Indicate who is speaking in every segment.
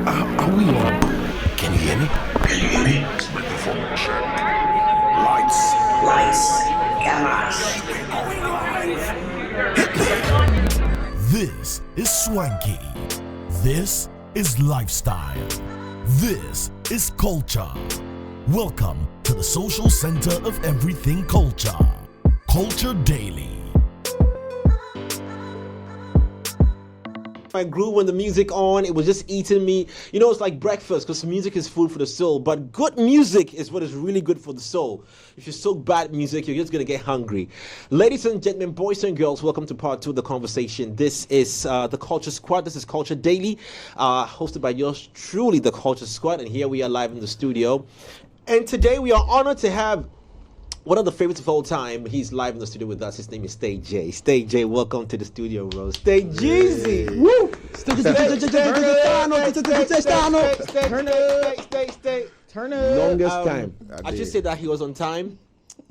Speaker 1: Are we on? Can you hear me?
Speaker 2: Can you hear me?
Speaker 1: Microphone check. Lights, cameras. This is swanky. This is lifestyle. This is culture. Welcome to the social center of everything culture. Culture Daily.
Speaker 3: I grew when the music on, it was just eating me. You know, it's like breakfast because music is food for the soul. But good music is what is really good for the soul. If you soak bad music, you're just going to get hungry. Ladies and gentlemen, boys and girls, welcome to part 2 of the conversation. This is the Culture Squad. This is Culture Daily, hosted by yours truly, the Culture Squad. And here we are live in the studio. And today we are honored to have one of the favorites of all time. He's live in the studio with us. His name is Stay J. Stay J, welcome to the studio, bro. Stay Jeezy. Woo!
Speaker 4: Turn up.
Speaker 5: Longest time.
Speaker 3: I just said that he was on time.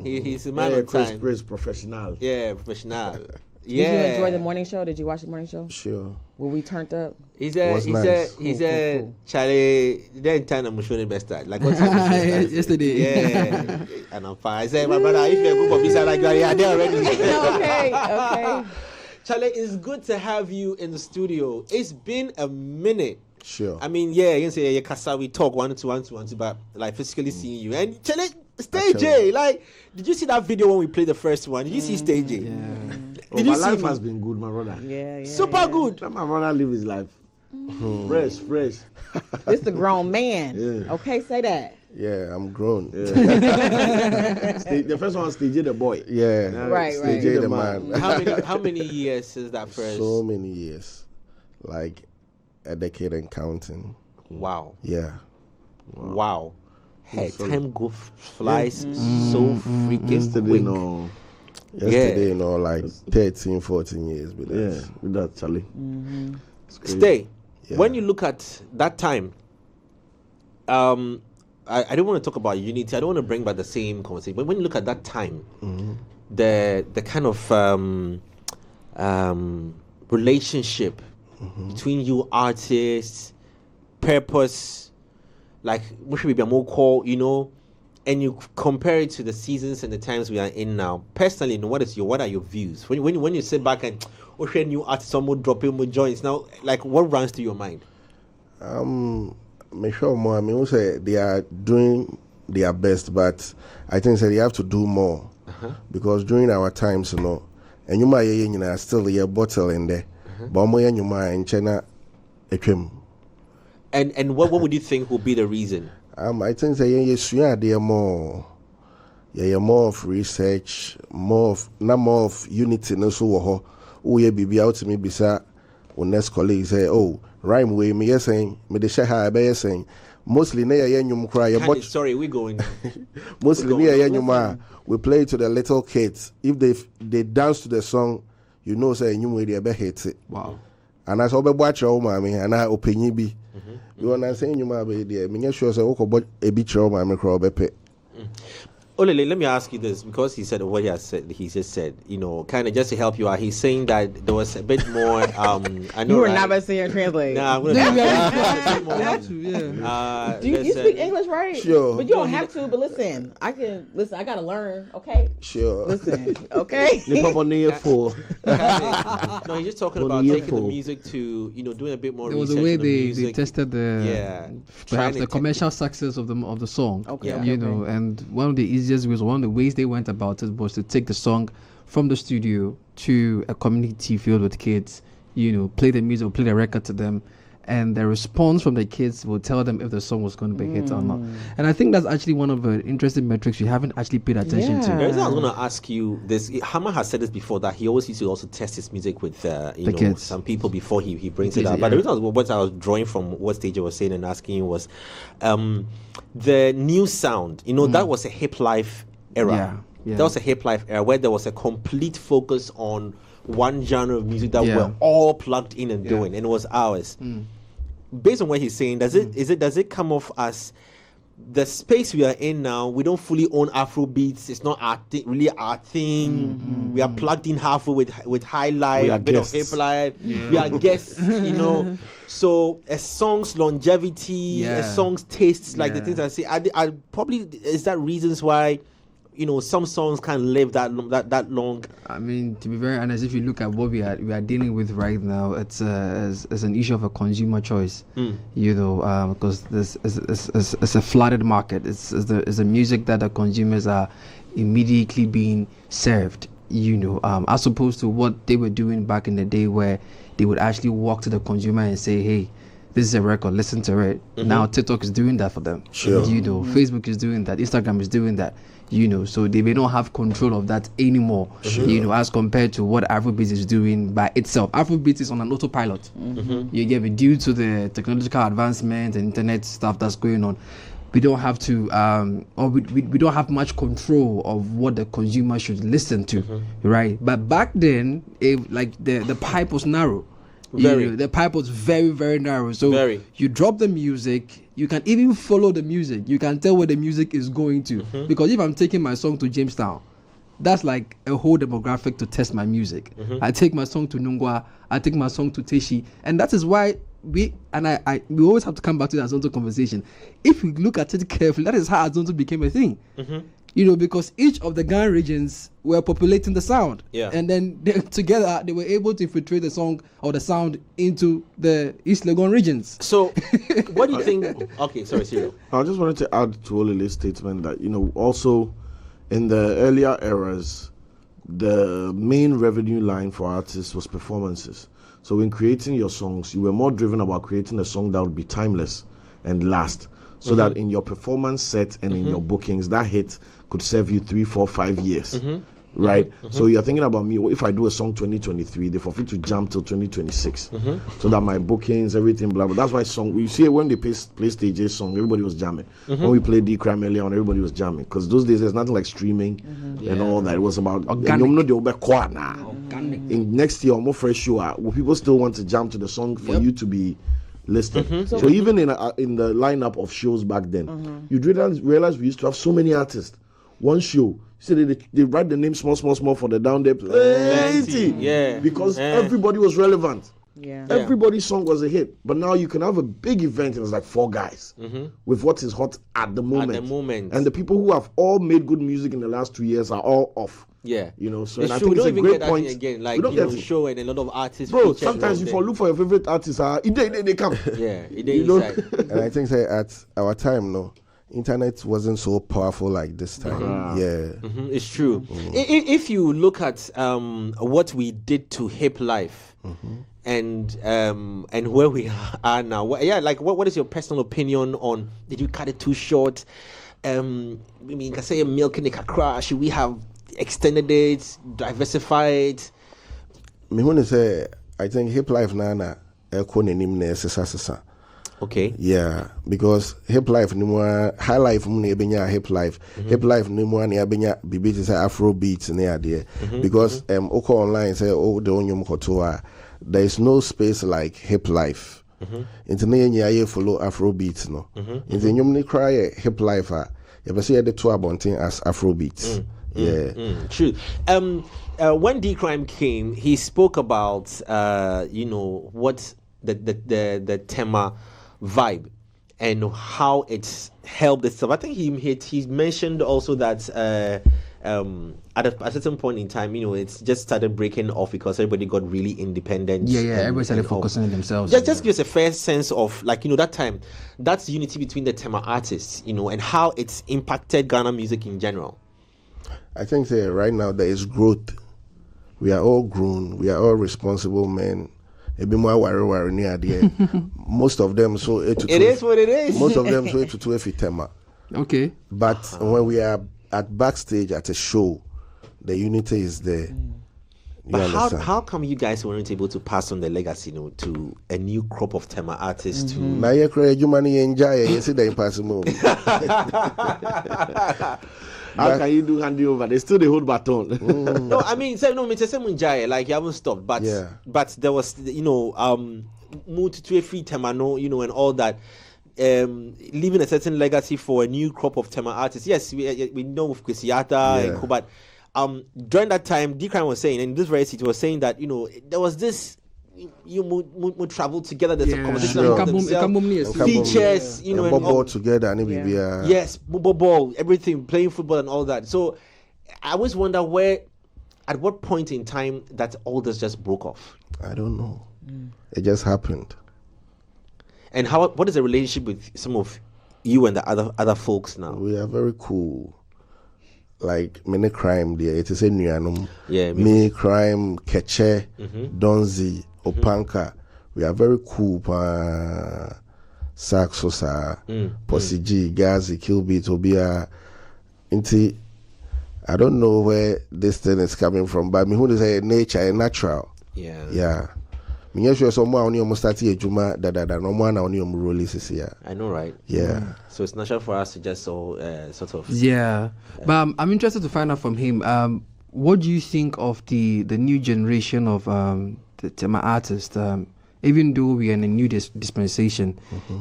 Speaker 3: He's a man on time.
Speaker 5: Chris, professional.
Speaker 3: Yeah, professional.
Speaker 4: Did you enjoy the morning show? Did you watch the morning show?
Speaker 5: Sure.
Speaker 4: Were we turned up?
Speaker 3: He said,
Speaker 4: Cool.
Speaker 3: Charlie, then time I'm showing the best time. Like what time
Speaker 6: yesterday.
Speaker 3: Yeah. And I'm fine. I said, my brother, if you're a group of people like that, yeah, they're already.
Speaker 4: Okay.
Speaker 3: Charlie, it's good to have you in the studio. It's been a minute.
Speaker 5: Sure.
Speaker 3: I mean, yeah, you can say, yeah, we talk one to one, but like physically seeing you. And Charlie, Stay J, like, did you see that video when we played the first one? Did you see Stay J?
Speaker 6: Yeah.
Speaker 5: Did my life has been good, my brother.
Speaker 4: Yeah.
Speaker 3: Super good.
Speaker 5: Let my brother live his life. Fresh.
Speaker 4: This the grown man.
Speaker 5: Yeah.
Speaker 4: Okay, say that.
Speaker 7: Yeah, I'm grown.
Speaker 5: Yeah. The first one, Stay J the boy.
Speaker 7: Yeah.
Speaker 4: Right.
Speaker 7: Stay J the man.
Speaker 3: How many years since that first?
Speaker 7: So many years. Like a decade and counting.
Speaker 3: Wow.
Speaker 7: Yeah.
Speaker 3: Wow. Hey, time flies so freaking
Speaker 5: Yesterday,
Speaker 3: quick.
Speaker 7: Yesterday, like 13, 14 years. With
Speaker 5: Yeah, with that, Charlie.
Speaker 3: Stay.
Speaker 7: Yeah.
Speaker 3: When you look at that time, I don't want to talk about unity. I don't want to bring back the same conversation. But when you look at that time, the kind of relationship between you artists, purpose, like we should be more call, and you compare it to the seasons and the times we are in now. Personally, what are your views when you sit back and new artists, someone dropping more joints now? Like, what runs through your mind?
Speaker 7: Make sure more. I mean, say they are doing their best, but I think they have to do more because during our times, and you might still a bottle in there, but you might in China,
Speaker 3: And what would you think will be the reason?
Speaker 7: I think they are more of research, more of unity. No, so we be out to me beside when next colleagues say, oh, rhyme way me saying me the share be saying mostly near yenyum cry.
Speaker 3: Sorry, we going.
Speaker 7: Mostly near yenyum we play to the little kids. If they dance to the song, say you way they be hate it.
Speaker 3: Wow.
Speaker 7: And I saw be watch your mommy and I opinion be. You want to say you might be there. Me sure say okay, a bit your mommy crow be pay.
Speaker 3: Olele, let me ask you this, because he said what he just said, kind of just to help you out. He's saying that there was a bit more. I know
Speaker 4: You were not about to say and translate.
Speaker 3: Nah, I'm gonna
Speaker 4: Do you speak English, right?
Speaker 7: Sure.
Speaker 4: But you don't have to. But listen, I gotta learn. Okay.
Speaker 7: Sure.
Speaker 4: Listen. Okay.
Speaker 3: No, he's just talking about taking the music to doing a bit more.
Speaker 6: There was
Speaker 3: research
Speaker 6: a way
Speaker 3: on the
Speaker 6: they tested perhaps the commercial success of the song.
Speaker 4: Okay.
Speaker 6: And one of the easiest ways, one of the ways they went about it was to take the song from the studio to a community filled with kids, play the music, play the record to them, and the response from the kids will tell them if the song was going to be a hit or not. And I think that's actually one of the interesting metrics you haven't actually paid attention to.
Speaker 3: The reason I was going to ask you this, Hammer has said this before, that he always used to also test his music with
Speaker 6: kids.
Speaker 3: Some people before he brings it up. But the reason what I was drawing from what Stage was saying and asking you was the new sound. That was a hip life era. Yeah. That was a hip life era where there was a complete focus on one genre of music that we're all plugged in and doing, and it was ours. Based on what he's saying, does it come off as the space we are in now, we don't fully own Afrobeats. It's not really our thing. We are plugged in halfway with high life, a bit of hip life. We are guests, So a song's longevity, a song's tastes, like the things I say, I probably is that reasons why some songs can't live that long.
Speaker 6: I mean, to be very honest, if you look at what we are dealing with right now, it's an issue of a consumer choice. Because this is a flooded market. It's the music that the consumers are immediately being served. As opposed to what they were doing back in the day, where they would actually walk to the consumer and say, "Hey, this is a record, listen to it." Now TikTok is doing that for them.
Speaker 7: Sure.
Speaker 6: Facebook is doing that, Instagram is doing that. So they may not have control of that anymore. As compared to what Afrobeats is doing by itself. Afrobeats is on an autopilot. You get it, due to the technological advancement and internet stuff that's going on. We don't have to, we don't have much control of what the consumer should listen to, right? But back then, the pipe was narrow. The pipe was very, very narrow. So you drop the music, you can even follow the music. You can tell where the music is going to. Because if I'm taking my song to Jamestown, that's like a whole demographic to test my music. I take my song to Nungwa, I take my song to Teshi, and that is why we always have to come back to the Azonto conversation. If we look at it carefully, that is how Azonto became a thing. Because each of the Ghana regions were populating the sound. And then together they were able to infiltrate the song or the sound into the East Legon regions.
Speaker 3: So, what do you think? Okay, sorry, Cyril.
Speaker 7: I just wanted to add to Olile's statement that, also in the earlier eras, the main revenue line for artists was performances. So in creating your songs, you were more driven about creating a song that would be timeless and last. So that in your performance set and in your bookings, that hit could serve you 3, 4, 5 years. Right? So you're thinking about me, if I do a song 2023, they forfeit to jump till 2026. So that my bookings, everything, blah, blah. That's why you see when they play Stage A song, everybody was jamming. When we played D-Crime earlier on, everybody was jamming. Because those days, there's nothing like streaming and all that. It was about organic. In next year, more fresh show, will people still want to jam to the song for you to be listed? So even in the lineup of shows back then, you'd realize we used to have so many artists. One show, so they write the name small for the down there plenty. Because everybody was relevant. Everybody's song was a hit. But now you can have a big event and it's like 4 guys with what is hot at the moment. And the people who have all made good music in the last 2 years are all off. So
Speaker 3: it's
Speaker 7: and I
Speaker 3: true.
Speaker 7: think it's a great point.
Speaker 3: Again, like show and a lot of artists.
Speaker 7: Bro, sometimes if you look for your favorite artists, they come.
Speaker 5: And I think at our time, internet wasn't so powerful like this time.
Speaker 3: It's true. If you look at what we did to hip life and where we are now, what is your personal opinion on? Did you cut it too short? Can say milk in the kakra? Should we have extended it, diversified?
Speaker 5: I think hip life nana
Speaker 3: okay.
Speaker 5: Yeah, because hip life ni more high life muni ebenya hip life. Hip life ni more ni ebenya bibi say Afro beats ni ade. Because oko online say the onyum kotoa, there is no space like hip life. Into na follow Afro beats no. Into nyum ni cry hip life you be say the two abonting as Afro beats.
Speaker 3: True. When D-Crime came, he spoke about what the Tema vibe and how it's helped itself. I think he mentioned also that at a certain point in time, it's just started breaking off because everybody got really independent.
Speaker 6: Everybody started focusing on themselves.
Speaker 3: Just give us a fair sense of that time, that's unity between the Tema artists, and how it's impacted Ghana music in general.
Speaker 5: I think that right now there is growth. We are all grown. We are all responsible men. Most of them so it
Speaker 3: is what it is.
Speaker 5: Most of them so to every Tema.
Speaker 6: Okay.
Speaker 5: But when we are at backstage at a show, the unity is there.
Speaker 3: But how come you guys weren't able to pass on the legacy, to a new crop of Tema artists? To
Speaker 5: now you cry, you money enjoy. You see the impossible.
Speaker 7: How can you do hand over? They still hold baton.
Speaker 3: No, I mean, like you haven't stopped, but there was, move to a free Tema, and all that. leaving a certain legacy for a new crop of Tema artists. Yes, we know with Kwesiata and co, but during that time, D-Crime was saying, and this very city was saying that, there was this, you would travel together, there's a conversation about themselves, features,
Speaker 5: and ball together, and
Speaker 3: yes, ball, everything, playing football and all that. So I always wonder at what point in time that all this just broke off.
Speaker 5: I don't know. It just happened.
Speaker 3: And what is the relationship with some of you and the other folks now?
Speaker 5: We are very cool. Like many crime there, it is a Nyanum.
Speaker 3: Yeah,
Speaker 5: me crime, Keche, Donzi, Opanka. We are very cool. Saxosa, Posse G, Gazi, KIllbeatz, Obia. Inti, I don't know where this thing is coming from, but me who is a nature and natural. Yeah. Me sure someone only almost started juma no one only releases here.
Speaker 3: I know, right?
Speaker 5: Yeah.
Speaker 3: So it's natural for us to just sort of.
Speaker 6: Yeah, but I'm interested to find out from him. What do you think of the new generation of the Tema artists? Even though we are in a new dispensation,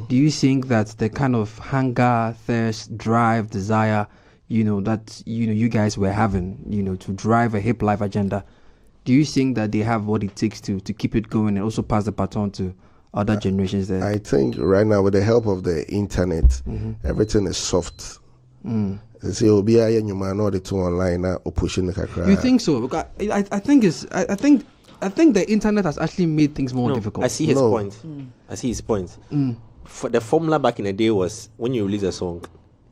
Speaker 6: do you think that the kind of hunger, thirst, drive, desire, that you guys were having, to drive a hip life agenda? Do you think that they have what it takes to keep it going and also pass the baton to other generations there?
Speaker 5: I think right now, with the help of the internet, everything is soft. They say, "Oh, be a new man, or the two online or pushing the kakra."
Speaker 6: You think so? Because I think the internet has actually made things more difficult.
Speaker 3: I see his point. I see his point. For the formula back in the day was when you release a song,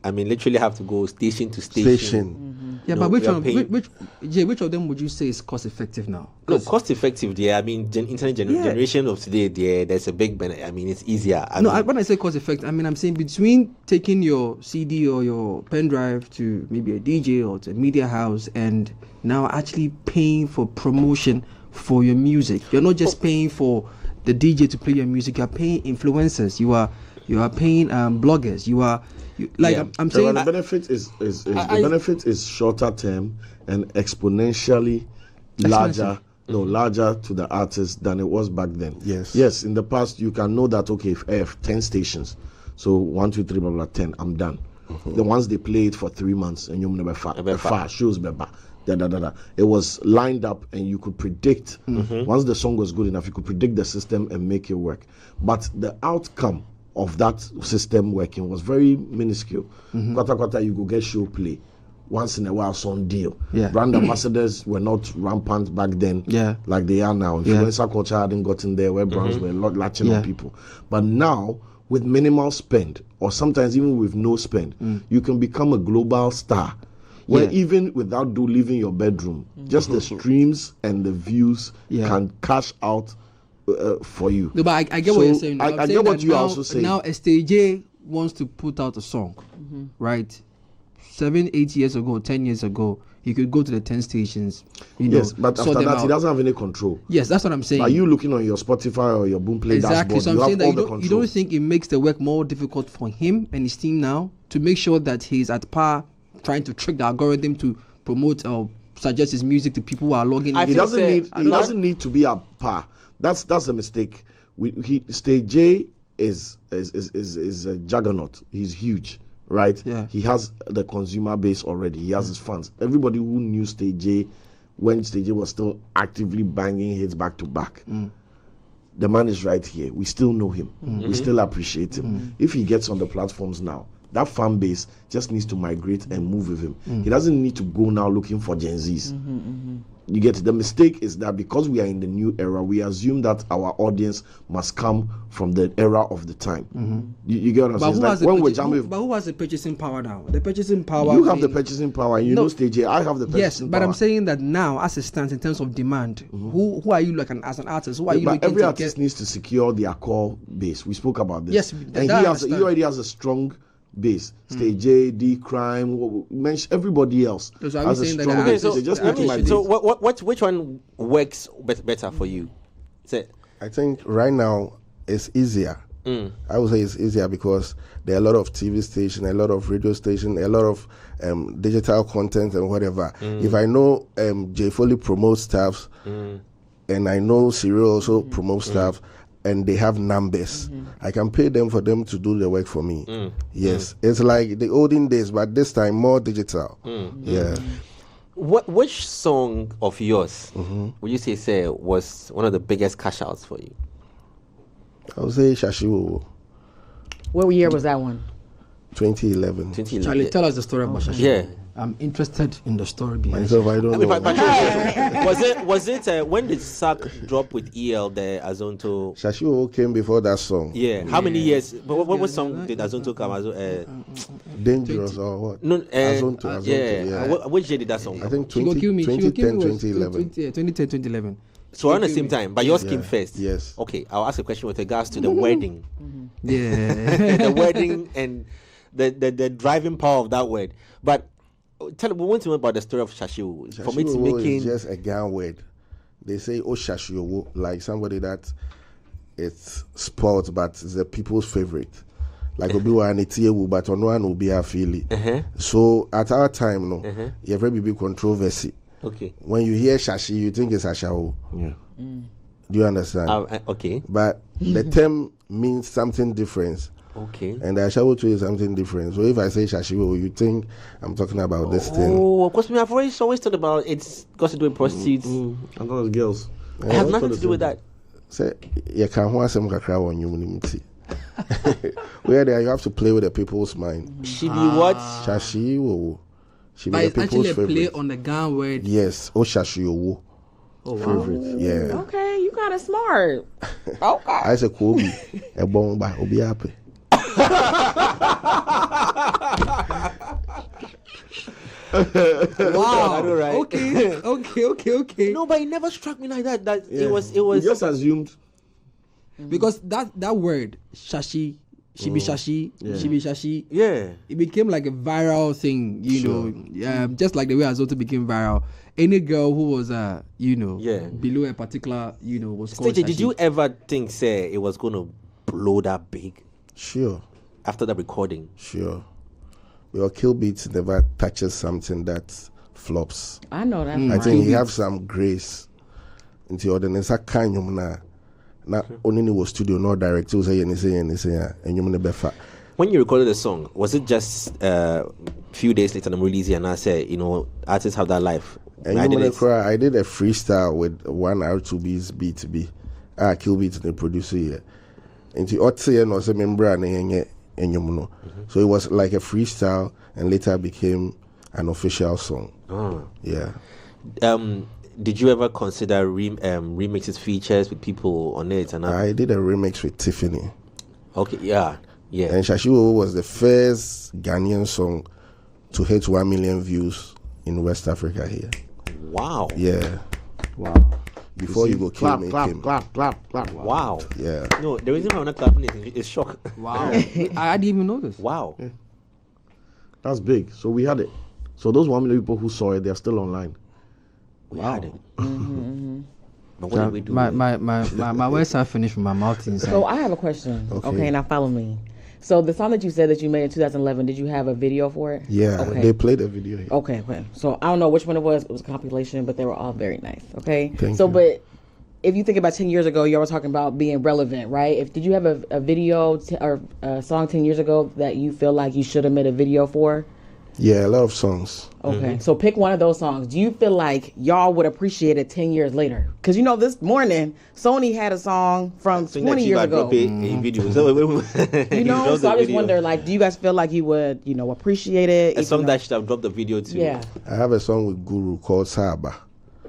Speaker 3: I mean, literally have to go station to station.
Speaker 6: Yeah, but which of them would you say is cost effective now?
Speaker 3: No, cost effective. Yeah, I mean, internet generation of today, there's a big benefit. I mean, it's easier.
Speaker 6: When I say cost effective, I mean I'm saying between taking your CD or your pen drive to maybe a DJ or to a media house and now actually paying for promotion for your music. You're not just paying for the DJ to play your music. You're paying influencers. You are paying bloggers. I'm saying
Speaker 7: the benefit is shorter term and exponentially larger to the artist than it was back then. Yes, in the past you can know that if I have 10 stations, so 1, 2, 3, blah blah 10, I'm done. The ones they play it for 3 months and you never far shows beba. It was lined up and you could predict once the song was good enough, you could predict the system and make it work. But the outcome of that system working was very minuscule. Quarter you go get show play once in a while, song deal. Brand ambassadors were not rampant back then like they are now. Influencer culture hadn't gotten there where brands were latching on people. But now, with minimal spend, or sometimes even with no spend, you can become a global star. Where even without leaving your bedroom, just the streams and the views can cash out for you.
Speaker 6: No, but I get what you're saying.
Speaker 7: I get what you also say.
Speaker 6: Now, STJ wants to put out a song, right? 7, 8 years ago, 10 years ago, he could go to the 10 stations.
Speaker 7: Yes, but after that, he doesn't have any control.
Speaker 6: Yes, that's what I'm saying.
Speaker 7: Are you looking on your Spotify or your Boomplay dashboard?
Speaker 6: So I'm saying that you don't think it makes the work more difficult for him and his team now to make sure that he's at par, trying to trick the algorithm to promote or suggest his music to people who are logging in?
Speaker 7: He doesn't need to be at par. That's a mistake. Stage J is a juggernaut. He's huge, right?
Speaker 6: Yeah.
Speaker 7: He has the consumer base already. He has his fans. Everybody who knew Stage J when Stage J was still actively banging hits back to back. The man is right here. We still know him. We still appreciate him. If he gets on the platforms now, that fan base just needs to migrate and move with him. He doesn't need to go now looking for Gen Zs. You get it? The mistake is that because we are in the new era, we assume that our audience must come from the era of the time. You get what I'm saying?
Speaker 6: But who has the purchasing power now? The purchasing power.
Speaker 7: You have the purchasing power. You know, Stage A, I have the purchasing power.
Speaker 6: Yes, but I'm saying that now, as it stands in terms of demand, who are you as an artist? Who are you?
Speaker 7: But every artist needs to secure their core base. We spoke about this.
Speaker 6: Yes,
Speaker 7: and he already has a strong base. Stage J, D, Crime, mention everybody else has a strong base.
Speaker 3: Which one works better for you?
Speaker 5: I think right now it's easier. I would say it's easier because there are a lot of TV stations, a lot of radio stations, a lot of digital content and whatever. If I know J Foley promotes stuff and I know Cyril also promotes stuff, and they have numbers. I can pay them for them to do the work for me. Yes, it's like the olden days, but this time more digital. Yeah.
Speaker 3: Which song of yours would you say was one of the biggest cash outs for you?
Speaker 5: I would say Shashi Wowo,
Speaker 4: What year was that one?
Speaker 5: 2011.
Speaker 3: 2011.
Speaker 6: Charlie, tell us the story about Shashi.
Speaker 3: Yeah.
Speaker 6: I'm interested in the story behind
Speaker 5: Myself, I don't know.
Speaker 3: Was it when did Sack drop with EL the Azonto?
Speaker 5: Shashi Wowo came before that song.
Speaker 3: Yeah. How many years? What song did Azonto come?
Speaker 5: Dangerous or what?
Speaker 3: No.
Speaker 5: Azonto, yeah.
Speaker 3: Which year did that song?
Speaker 5: I think
Speaker 6: She go kill me.
Speaker 5: 2010, 2011.
Speaker 6: 2010, 2011.
Speaker 3: So around the same time, but yours came first.
Speaker 5: Yes.
Speaker 3: Okay, I'll ask a question with regards to the wedding.
Speaker 6: Yeah.
Speaker 3: The wedding and the driving power of that word. But we want to know about the story of Shashi Wowo. For me, it's making
Speaker 5: is just a Ghan word. They say, "Oh, Shashi Wowo," like somebody that it's sports, but it's the people's favorite. Like Obiwa and Etiewu, but on one will be a feeling. So at our time, you have very big controversy.
Speaker 3: okay.
Speaker 5: When you hear Shashi, you think it's Ashawo.
Speaker 7: Yeah.
Speaker 5: Do you understand?
Speaker 3: Okay.
Speaker 5: But the term means something different.
Speaker 3: Okay.
Speaker 5: And Ashawo too is something different. So if I say Shashi Wowo, you think I'm talking about this thing.
Speaker 3: Oh, of course, I've always thought about it's got to do with prostitutes.
Speaker 7: I thought it was girls.
Speaker 3: It has nothing to do with that.
Speaker 5: Say, you can't want some kakra on you. Where there you have to play with the people's mind.
Speaker 3: She be what?
Speaker 5: Shashi Wowo. She
Speaker 6: But
Speaker 5: be
Speaker 6: it's
Speaker 5: the people's
Speaker 6: actually a play
Speaker 5: favorite.
Speaker 6: on the Ghan word.
Speaker 5: Yes. Oh, Shashi Wowo.
Speaker 6: Oh, wow.
Speaker 5: Favorite. Yeah.
Speaker 4: Okay, you kind of smart. Okay.
Speaker 5: I say Kobe. A bomba. Obi happy.
Speaker 6: Wow.
Speaker 3: I know, right?
Speaker 6: Okay.
Speaker 3: No, but it never struck me like that. That it was.
Speaker 7: We just assumed.
Speaker 6: Because that word, Shashi, she be Shashi, she be Shashi.
Speaker 3: Yeah.
Speaker 6: It became like a viral thing, know. Just like the way Azonto became viral. Any girl who was, below a particular, was called
Speaker 3: Stage,
Speaker 6: Shashi.
Speaker 3: did you ever think, say, it was going to blow that big
Speaker 5: Sure.
Speaker 3: after the recording?
Speaker 5: Sure. Well, KIllbeatz never touches something that flops.
Speaker 4: I know that.
Speaker 5: I think he have some grace. Into your then kind of na only was studio no director say anything and you befa.
Speaker 3: When you recorded the song, was it just a few days later and release it and I say, artists have that life?
Speaker 5: And I did a freestyle with one R2B's B2B. KIllbeatz the producer here. And the other was a member and so it was like a freestyle and later became an official song.
Speaker 3: Oh.
Speaker 5: Yeah.
Speaker 3: Did you ever consider remixes features with people on it? And
Speaker 5: I did a remix with Tiffany.
Speaker 3: Okay, yeah.
Speaker 5: And Shashi Wowo was the first Ghanaian song to hit 1 million views in West Africa here.
Speaker 3: Wow.
Speaker 5: Yeah.
Speaker 6: Wow.
Speaker 5: Before you go kill me, Kim.
Speaker 7: Clap.
Speaker 3: Wow.
Speaker 5: Yeah.
Speaker 3: No, the reason why I'm not clapping is shock.
Speaker 6: Wow. I didn't even know this.
Speaker 3: Wow.
Speaker 7: Yeah. That's big. So we had it. So those 1 million people who saw it, they're still online.
Speaker 3: We had it. But what did we do?
Speaker 6: My words are finished from my mouth inside.
Speaker 4: So I have a question. Okay, now follow me. So the song that you said that you made in 2011, did you have a video for it?
Speaker 5: Yeah,
Speaker 4: Okay.
Speaker 5: they played a video here.
Speaker 4: Okay. So I don't know which one it was. It was a compilation, but they were all very nice. Okay.
Speaker 5: Thank you.
Speaker 4: But if you think about 10 years ago, you were talking about being relevant, right? Did you have a video or a song 10 years ago that you feel like you should have made a video for?
Speaker 5: Yeah, a lot of songs.
Speaker 4: Okay, so pick one of those songs. Do you feel like y'all would appreciate it 10 years later? Because this morning, Sony had a song from 20 years ago.
Speaker 3: Video.
Speaker 4: So I just wonder, do you guys feel like you would, appreciate it?
Speaker 3: A song that should have dropped the video too.
Speaker 4: Yeah.
Speaker 5: I have a song with Guru called Saba.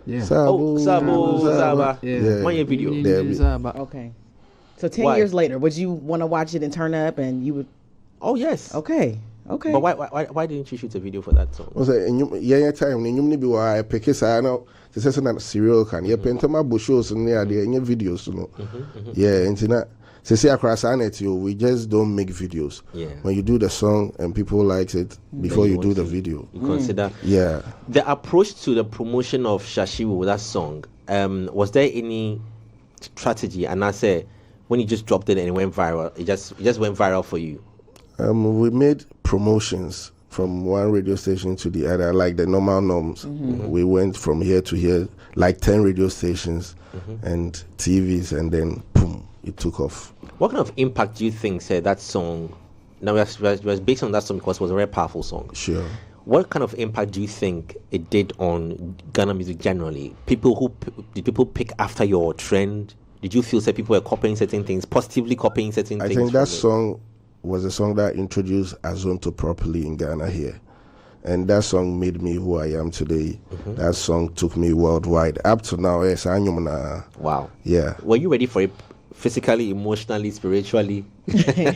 Speaker 6: Yeah.
Speaker 3: Saba.
Speaker 6: Yeah.
Speaker 3: 1 year video.
Speaker 4: Okay. So 10 years later, would you want to watch it and turn up and you would?
Speaker 3: Oh, yes.
Speaker 4: Okay.
Speaker 3: But why didn't you shoot a video for that song?
Speaker 5: Was it time you ni bi wa pick say na say na serial can you paint my bushes and there videos yeah internet say across net we just don't make videos.
Speaker 3: Yeah.
Speaker 5: When you do the song and people likes it before you do the video.
Speaker 3: You consider
Speaker 5: the
Speaker 3: approach to the promotion of Shashi Wowo, that song. Was there any strategy? And I say when you just dropped it and it went viral, it just went viral for you.
Speaker 5: We made promotions from one radio station to the other, like the normal norms. We went from here to here, like 10 radio stations and TVs, and then boom, it took off.
Speaker 3: What kind of impact do you think that song? Now, we was based on that song because it was a very powerful song.
Speaker 5: Sure.
Speaker 3: What kind of impact do you think it did on Ghana music generally? Did people pick after your trend? Did you feel that people were copying certain things, positively copying certain things?
Speaker 5: I think that song was a song that introduced Azonto properly in Ghana here. And that song made me who I am today. Mm-hmm. That song took me worldwide. Up to now, yes, I know.
Speaker 3: Wow.
Speaker 5: Yeah.
Speaker 3: Were you ready for it physically, emotionally, spiritually,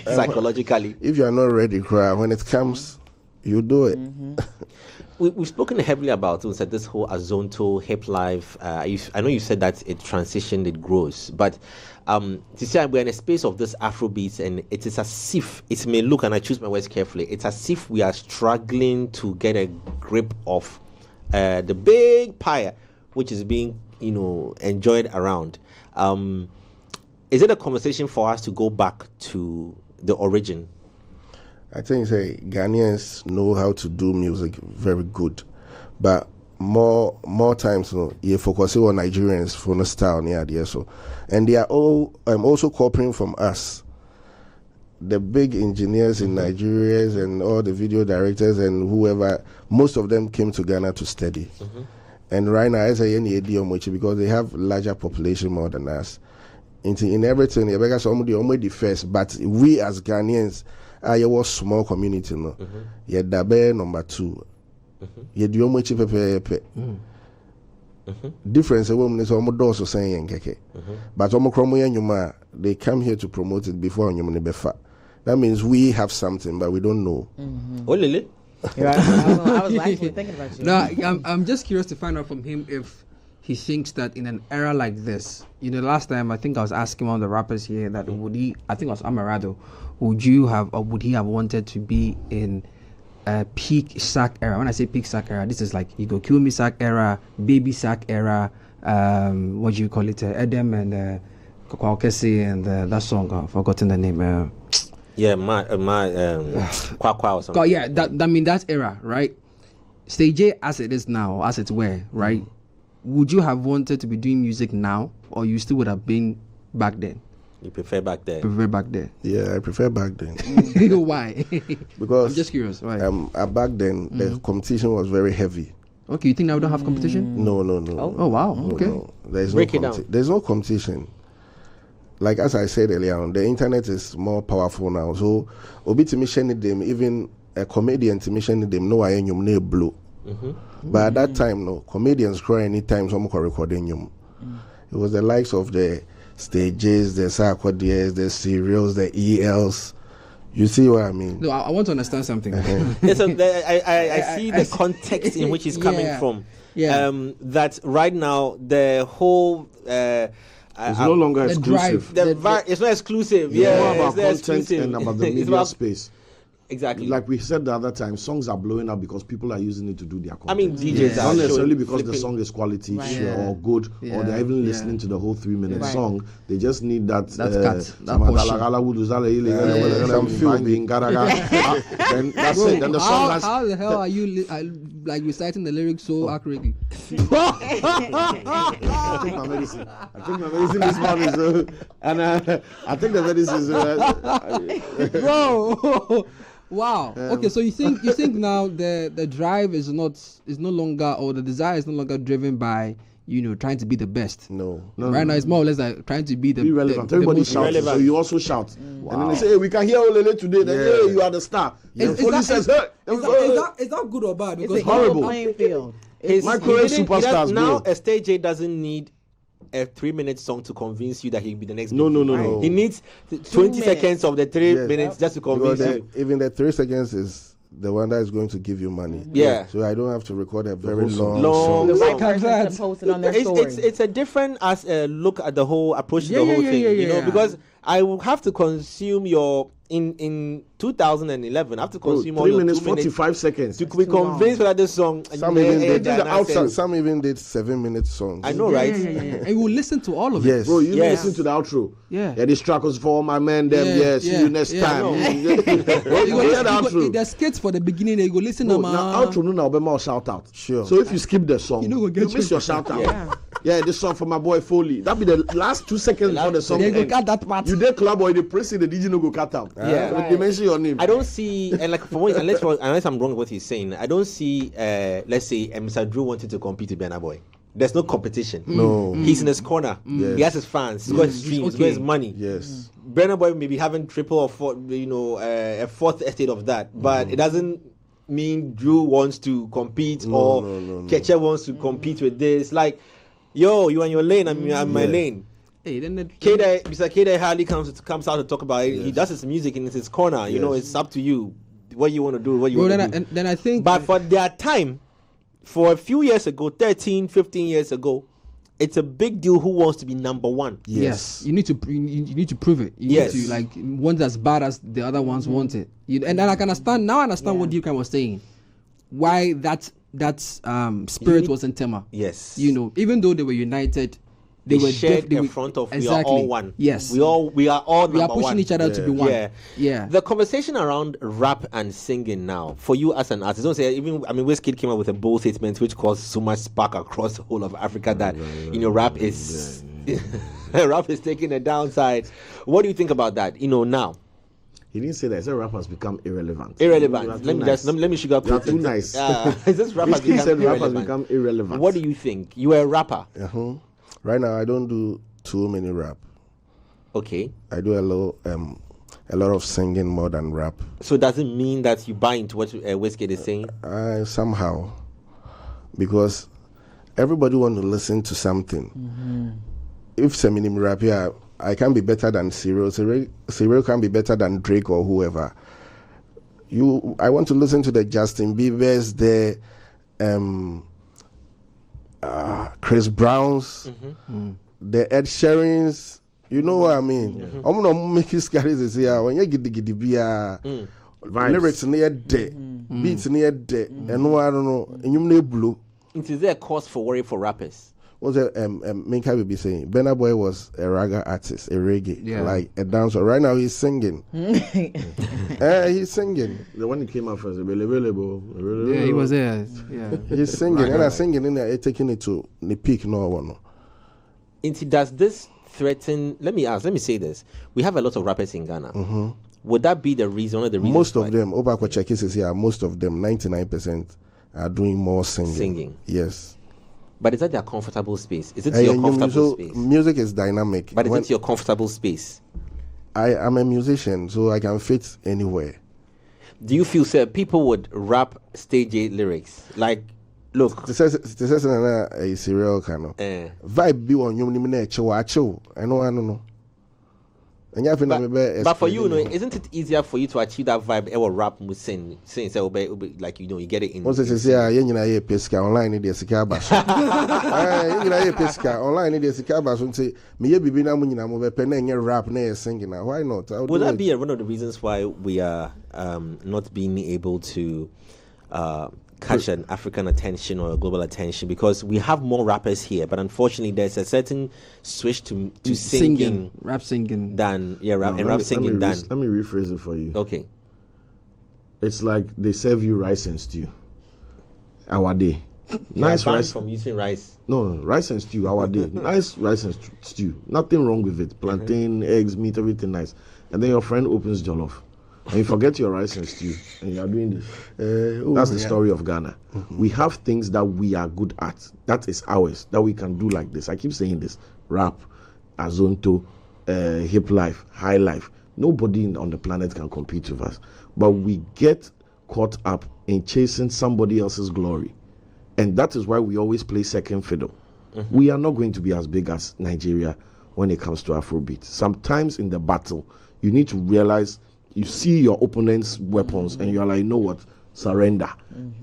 Speaker 3: psychologically?
Speaker 5: If you are not ready, cry. When it comes, you do it.
Speaker 4: Mm-hmm.
Speaker 3: We've spoken heavily about this whole Azonto hip life. I know you said that it transitioned, it grows, but to say we're in a space of this Afrobeats, and it is as if it may look, and I choose my words carefully, it's as if we are struggling to get a grip of the big pie which is being enjoyed around. Is it a conversation for us to go back to the origin?
Speaker 5: I think Ghanaians know how to do music very good, but more times, you focus on Nigerians for the style near the so, and they are all also copying from us. The big engineers in Nigeria and all the video directors and whoever, most of them came to Ghana to study. Mm-hmm. And right now, as I because they have larger population more than us. In everything, because somebody already first, but we as Ghanaians. Was small community no. Ye dabe number 2. Ye di omo chi pepe. Difference we mun so omo doors saying keke. But omo kromo ye nyuma, they come here to promote it before nyuma ne befa. That means we have something but we don't know.
Speaker 3: Oh lele.
Speaker 4: I was actually thinking about you.
Speaker 6: No, I'm just curious to find out from him if he thinks that in an era like this, last time I think I was asking one of the rappers here that would he, I think it was Amarado, would he have wanted to be in a peak sack era? When I say peak sack era, this is like you go kill me sack era, baby sack era, what do you call it? Edem and Kwaukesi and that song, I've forgotten the name.
Speaker 3: Kwakwa or something.
Speaker 6: Yeah, that era, right? Stage A as it is now, as it were, right? Would you have wanted to be doing music now, or you still would have been back then?
Speaker 3: You prefer back then?
Speaker 5: Yeah, I prefer back then.
Speaker 6: Why?
Speaker 5: Because
Speaker 6: I'm just curious. Why?
Speaker 5: Back then, the competition was very heavy.
Speaker 6: Okay, you think now we don't have competition?
Speaker 5: No.
Speaker 6: Oh wow. Okay.
Speaker 5: No. There's no competition. Like as I said earlier on, the internet is more powerful now. So, obi to mission them, even a comedian to mission them, no I am blue. But at that time, no comedians cry anytime someone recording you. It was the likes of the stages, the sarcodias, the serials, the ELs. You see what I mean?
Speaker 6: No, I want to understand something.
Speaker 3: So I see the context in which it's coming from.
Speaker 6: Yeah.
Speaker 3: That right now the whole
Speaker 2: it's no longer exclusive.
Speaker 3: It's not exclusive.
Speaker 2: It's more
Speaker 3: Yeah,
Speaker 2: about content and about the media space.
Speaker 3: Exactly.
Speaker 2: Like we said the other time, songs are blowing up because people are using it to do their content.
Speaker 3: I mean, DJs
Speaker 2: not
Speaker 3: are
Speaker 2: necessarily because the song is quality or good, or they're even listening to the whole 3-minute song. They just need that
Speaker 6: cut.
Speaker 2: Some feeling. Then that's it. Then the song has.
Speaker 6: How the hell are you like reciting the lyrics so accurately?
Speaker 2: I take my medicine. This morning, so, and I think the medicine is.
Speaker 6: Bro. Wow. Okay, so you think now the drive is no longer, or the desire is no longer driven by trying to be the best.
Speaker 5: No.
Speaker 6: Right now it's more or less like trying to be the
Speaker 2: relevant. Everybody shouts, so you also shout. Wow. And then they say, hey, we can hear Olele today. Then hey, you are the star.
Speaker 6: Is that good or bad? Because
Speaker 4: it's horrible. Playing field.
Speaker 2: My current superstars.
Speaker 3: Now a stage A doesn't need a 3-minute song to convince you that he'll be the next.
Speaker 2: No.
Speaker 3: He needs 20 seconds of the 3 minutes just to convince you.
Speaker 5: Even the 3 seconds is the one that is going to give you money.
Speaker 3: Yeah.
Speaker 5: So I don't have to record a very long
Speaker 3: song.
Speaker 4: The right person to post it on their story.
Speaker 3: It's a different look at the whole approach to the whole thing. Because I will have to consume your in 2011. I have to consume all
Speaker 2: 3
Speaker 3: your
Speaker 2: minutes
Speaker 3: 2 minutes
Speaker 2: 45 seconds
Speaker 3: to be convinced that this song.
Speaker 5: Some even did the outside. Some even did 7-minute songs.
Speaker 3: I know, right?
Speaker 6: And you will listen to all of
Speaker 5: it.
Speaker 6: Yes,
Speaker 2: bro. You listen to the outro.
Speaker 6: Yeah.
Speaker 2: This track was for my man. Them. See you next time.
Speaker 6: You go the skits for the beginning. You go listen to
Speaker 2: now outro. No, now be more shout out.
Speaker 5: Sure.
Speaker 2: So if you skip the song, you miss your shout out. Yeah, this song for my boy Foley. That be the last 2 seconds before the song
Speaker 4: They go
Speaker 2: ends.
Speaker 4: cut that part.
Speaker 2: You there club or the press the DJ no go cut out.
Speaker 3: Yeah.
Speaker 2: They mention your name.
Speaker 3: I don't see, and like for one, unless I'm wrong with what he's saying, I don't see. Let's say Mr. Drew wanted to compete with Burna Boy. There's no competition.
Speaker 5: No.
Speaker 3: He's in his corner.
Speaker 5: Yes.
Speaker 3: He has his fans. He's got his streams. He's got his money.
Speaker 5: Yes.
Speaker 3: Burna Boy may be having triple or four, a fourth estate of that, but it doesn't mean Drew wants to compete or Ketchup wants to compete with this. Like, yo, you in your lane, I'm in my lane.
Speaker 6: Hey, then
Speaker 3: Mr. K hardly comes out to talk about it. He does his music in his corner. You know, it's up to you what you want to do, what you want to do.
Speaker 6: Then I think.
Speaker 3: But for their time, for a few years ago, 13, 15 years ago, it's a big deal who wants to be number one.
Speaker 6: Yes, you need to prove it. You need to like want as bad as the other ones want it. And then I can understand now. I understand what Dukan was saying. Why that spirit was in Tema.
Speaker 3: Yes,
Speaker 6: even though they were united, they were
Speaker 3: shared in front of.
Speaker 6: Exactly.
Speaker 3: We are all one.
Speaker 6: Yes,
Speaker 3: we are all
Speaker 6: we are
Speaker 3: number
Speaker 6: pushing
Speaker 3: one.
Speaker 6: each other to be one. Yeah.
Speaker 3: The conversation around rap and singing now, for you as an artist, don't say Wizkid came up with a bold statement which caused so much spark across the whole of Africa that rap is rap is taking a downside. What do you think about that? Now.
Speaker 2: He didn't say that. He said rap has become irrelevant.
Speaker 3: Let me sugarcoat
Speaker 2: You are too nice.
Speaker 3: This rap has become
Speaker 2: said rap has
Speaker 3: irrelevant.
Speaker 2: become irrelevant.
Speaker 3: What do you think? You are a rapper.
Speaker 5: Right now, I don't do too many rap.
Speaker 3: Okay.
Speaker 5: I do a lot of singing more than rap.
Speaker 3: So does it mean that you buy into what Wizkid is saying?
Speaker 5: Somehow, because everybody want to listen to something. If some rap here, I can be better than Cyril. Cyril can be better than Drake or whoever. I want to listen to the Justin Bieber's, the Chris Brown's, the Ed Sheeran's. You know what I mean? I'm gonna make you scary this year. When you get the lyrics near dead, beats near dead, and I don't know, and you may blue.
Speaker 3: Is there a cause for worry for rappers?
Speaker 5: What's that? Minka will be saying. Burna Boy was a raga artist, a reggae, like a dancer. Right now he's singing. He's singing.
Speaker 2: The one that came out first,
Speaker 6: yeah, he was there. Yeah,
Speaker 5: he's singing, and I'm singing in there, taking it to the peak. No.
Speaker 3: Does this threaten? Let me say this. We have a lot of rappers in Ghana. Would that be the reason? One of the reasons?
Speaker 5: Most of them, Obakwa cases here, most of them, 99%, are doing more singing. Yes.
Speaker 3: But is that their comfortable space? Is it your comfortable space?
Speaker 5: Music is dynamic.
Speaker 3: But is it your comfortable space?
Speaker 5: I'm a musician, so I can fit anywhere.
Speaker 3: Do you feel, sir, people would rap stage 8 lyrics? Like, look.
Speaker 5: This is a serial kind of vibe be on you. I know.
Speaker 3: But for you, isn't it easier for you to achieve that vibe? Ever rap with saying like you get it in.
Speaker 5: Once it's you pesca online in the Sikabas. You pesca online in the Sikabas and say, me be na munyina mo be pen and rap na singing. Why not?
Speaker 3: Would that be one of the reasons why we are not being able to catch an African attention or a global attention? Because we have more rappers here, but unfortunately there's a certain switch to singing,
Speaker 6: rap singing
Speaker 3: than rap
Speaker 2: me rephrase it for you.
Speaker 3: Okay.
Speaker 2: It's like they serve you rice and stew. Our day. Nice rice
Speaker 3: from using rice.
Speaker 2: No, rice and stew, our day. Nice rice and stew. Nothing wrong with it. Plantain, eggs, meat, everything nice. And then your friend opens jollof. And you forget your rice and stew, and you are doing this. That's the story of Ghana. We have things that we are good at. That is ours, that we can do like this. I keep saying this. Rap, Azonto, hip life, high life. Nobody on the planet can compete with us. But we get caught up in chasing somebody else's glory. And that is why we always play second fiddle. We are not going to be as big as Nigeria when it comes to Afrobeat. Sometimes in the battle, you need to realize you see your opponent's weapons and you're like, you know what? Surrender.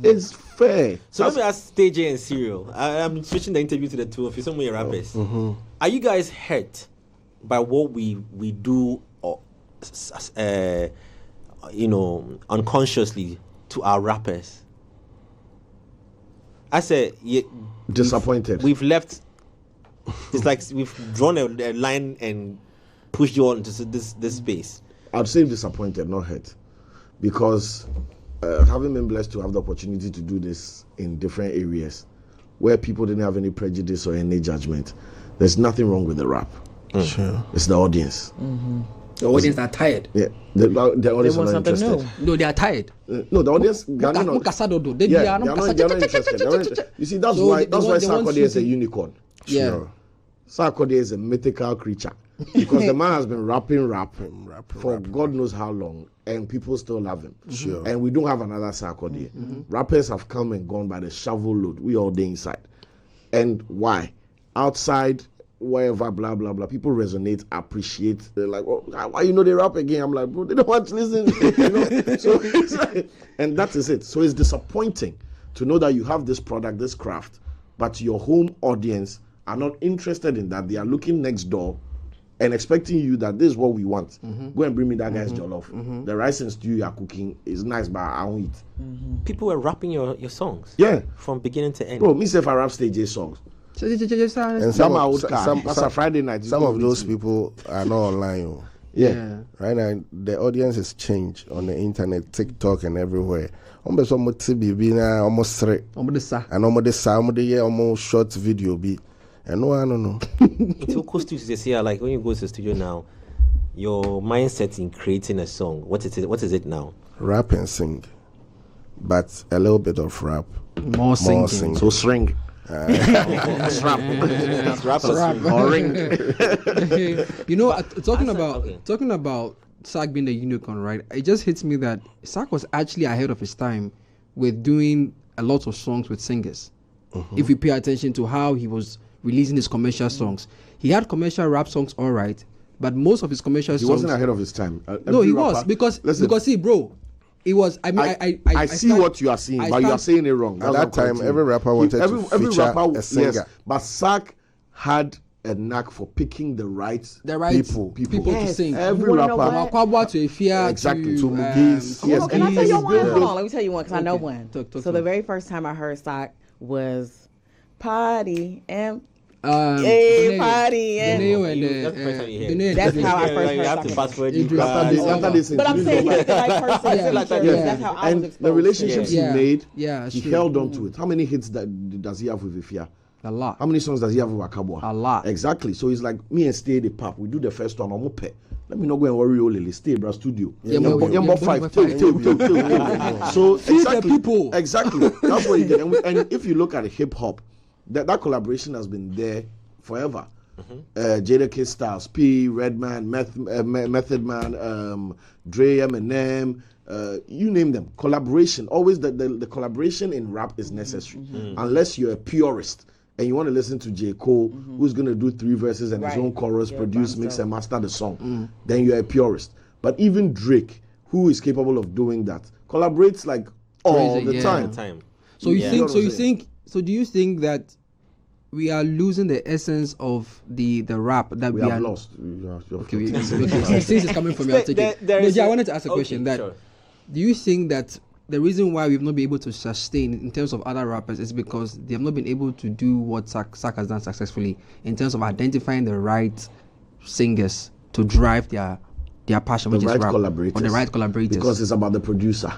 Speaker 2: It's fair.
Speaker 3: So let me ask Stage A and Cyril. I'm switching the interview to the two of you. Some of your rappers. Are you guys hurt by what we do, unconsciously to our rappers? I said,
Speaker 2: disappointed.
Speaker 3: We've left. It's like we've drawn a line and pushed you on into this space.
Speaker 2: I'd say disappointed, not hurt, because having been blessed to have the opportunity to do this in different areas, where people didn't have any prejudice or any judgment, there's nothing wrong with the rap.
Speaker 5: Sure.
Speaker 2: It's the audience.
Speaker 6: The audience are tired.
Speaker 2: Yeah, the audience
Speaker 4: They
Speaker 2: are
Speaker 4: want
Speaker 2: not
Speaker 4: something
Speaker 2: interested.
Speaker 4: new.
Speaker 6: No, they are tired.
Speaker 2: No, the audience. They are not interested. They're not interested. You see, that's
Speaker 6: So
Speaker 2: why
Speaker 6: they want
Speaker 2: Sarkodie is a
Speaker 6: shooting.
Speaker 2: unicorn.
Speaker 6: Yeah.
Speaker 5: Sure.
Speaker 2: Sarkodie is a mythical creature because the man has been rapping for God knows how long, and people still love him.
Speaker 5: Sure.
Speaker 2: And we don't have another Sarkodie. Rappers have come and gone by the shovel load. We all day inside. And why? Outside, wherever, blah blah blah. People resonate, appreciate. They're like, "Oh, why they rap again?" I'm like, "Bro, they don't want to listen." So it's like, and that is it. So it's disappointing to know that you have this product, this craft, but your home audience are not interested in that. They are looking next door and expecting you that this is what we want. Go and bring me that guy's jollof. The rice and stew you are cooking is nice, but I won't eat.
Speaker 3: People were rapping your songs.
Speaker 2: Yeah,
Speaker 3: From beginning to end.
Speaker 2: bro. Me say if I rap stage A songs.
Speaker 5: And
Speaker 2: Some are old car. That's a Friday night.
Speaker 5: Some of those people are not online. Oh.
Speaker 2: Yeah.
Speaker 5: Right now, the audience has changed on the internet, TikTok, and everywhere. Almost almost three. And almost short video be. And no, I don't know.
Speaker 3: Until studios this year, like when you go to the studio now, your mindset in creating a song, what is it now?
Speaker 5: Rap and sing, but a little bit of rap.
Speaker 6: More singing.
Speaker 2: So swing.
Speaker 3: That's rap.
Speaker 2: Or ring.
Speaker 6: You know, talking about Sark being the unicorn, right? It just hits me that Sark was actually ahead of his time with doing a lot of songs with singers. If you pay attention to how he was releasing his commercial songs, he had commercial rap songs, all right, but most of his commercial
Speaker 2: He
Speaker 6: songs
Speaker 2: wasn't ahead of his time.
Speaker 6: No, he was because see, bro, it was. I mean,
Speaker 2: I see what you are seeing, but you are saying it wrong.
Speaker 5: At that time, every rapper wanted to feature a singer.
Speaker 2: Yes, but Sark had a knack for picking the right people
Speaker 6: to sing.
Speaker 2: Every
Speaker 4: You wanna know
Speaker 2: rapper,
Speaker 4: what?
Speaker 6: Kwabwa to Efia
Speaker 2: exactly, to Mugis. Yes,
Speaker 4: Can I tell you one?
Speaker 2: built
Speaker 4: Hold
Speaker 2: those-
Speaker 4: on, let me tell you one because I know one.
Speaker 6: Talk
Speaker 4: So
Speaker 6: to
Speaker 4: the
Speaker 6: me.
Speaker 4: very first time I heard Sock was Party and
Speaker 6: Benet-
Speaker 4: Party and
Speaker 6: Benet
Speaker 3: That's the first time you hear it.
Speaker 6: Benet-
Speaker 4: That's how I
Speaker 3: Yeah,
Speaker 4: first
Speaker 3: you
Speaker 4: heard
Speaker 3: have to
Speaker 4: Sock.
Speaker 3: fast forward.
Speaker 6: Idris.
Speaker 2: After this
Speaker 4: But I'm saying
Speaker 2: introduced
Speaker 4: like the right person.
Speaker 6: Yeah.
Speaker 4: Like
Speaker 6: Yeah.
Speaker 4: That's how I was
Speaker 2: and
Speaker 4: exposed.
Speaker 2: the relationships
Speaker 6: Yeah.
Speaker 2: he made,
Speaker 6: Yeah,
Speaker 2: he
Speaker 6: true.
Speaker 2: held on to it. How many hits does he have with Ifia?
Speaker 6: a lot.
Speaker 2: How many songs does he have with Akabwa?
Speaker 6: A lot.
Speaker 2: Exactly. So he's like, me and Stay the pap. We do the first one. Let me not go and worry Olele. Stay bra studio.
Speaker 6: Yeah,
Speaker 2: Yambo five. So exactly.
Speaker 6: people.
Speaker 2: Exactly. That's what you get. And if you look at hip hop, that collaboration has been there forever. Jada Kiss Styles, P, Redman, Method Man, Dre, Eminem, you name them. Collaboration. Always the collaboration in rap is necessary. Unless you're a purist and you want to listen to J. Cole, who's going to do 3 verses and his
Speaker 4: Right.
Speaker 2: own chorus,
Speaker 4: Yeah,
Speaker 2: produce,
Speaker 4: by
Speaker 2: mix,
Speaker 4: himself.
Speaker 2: and master the song, then you're a purist. But even Drake, who is capable of doing that, collaborates like all
Speaker 6: Crazy,
Speaker 2: the
Speaker 6: yeah.
Speaker 2: time.
Speaker 6: So you
Speaker 3: Yeah.
Speaker 6: think?
Speaker 2: You know
Speaker 6: So
Speaker 2: what
Speaker 6: you
Speaker 2: I'm saying?
Speaker 6: think? So do you think that we are losing the essence of the rap that
Speaker 2: We
Speaker 6: we
Speaker 2: have
Speaker 6: are
Speaker 2: lost.
Speaker 6: Okay, since it's coming from you, I'll take it.
Speaker 3: There
Speaker 6: No,
Speaker 3: is
Speaker 6: Jay, I
Speaker 3: a-
Speaker 6: wanted to ask a
Speaker 3: okay,
Speaker 6: question. That
Speaker 3: sure.
Speaker 6: do you think that the reason why we've not been able to sustain in terms of other rappers is because they have not been able to do what Sark has done successfully in terms of identifying the right singers to drive their passion,
Speaker 2: The
Speaker 6: which
Speaker 2: right
Speaker 6: is rap,
Speaker 2: collaborators.
Speaker 6: or the right collaborators.
Speaker 2: Because it's about the producer.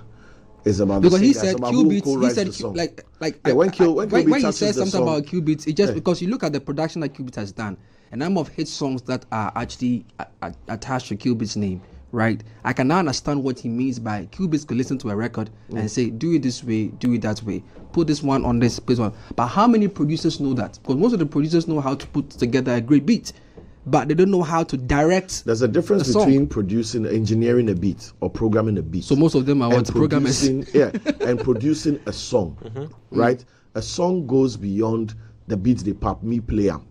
Speaker 2: It's about
Speaker 6: Because
Speaker 2: the
Speaker 6: he
Speaker 2: singer.
Speaker 6: said
Speaker 2: It's about who
Speaker 6: KIllbeatz, he
Speaker 2: writes
Speaker 6: said
Speaker 2: the song.
Speaker 6: like
Speaker 2: Yeah, when KIllbeatz
Speaker 6: he
Speaker 2: touches
Speaker 6: says
Speaker 2: the
Speaker 6: something
Speaker 2: song-
Speaker 6: about KIllbeatz, it's just
Speaker 2: Yeah.
Speaker 6: because you look at the production that KIllbeatz has done, a number of hit songs that are actually attached to KIllbeatz's name, right? I can now understand what he means by KIllbeatz could listen to a record and say, do it this way, do it that way, put this one on this, place one. But how many producers know that? Because most of the producers know how to put together a great beat, but they don't know how to direct.
Speaker 2: There's a difference
Speaker 6: the song.
Speaker 2: between producing, engineering a beat or programming a beat.
Speaker 6: So most of them are
Speaker 2: and
Speaker 6: what programmers.
Speaker 2: and producing a song, right? A song goes beyond the beats they pop, me play am,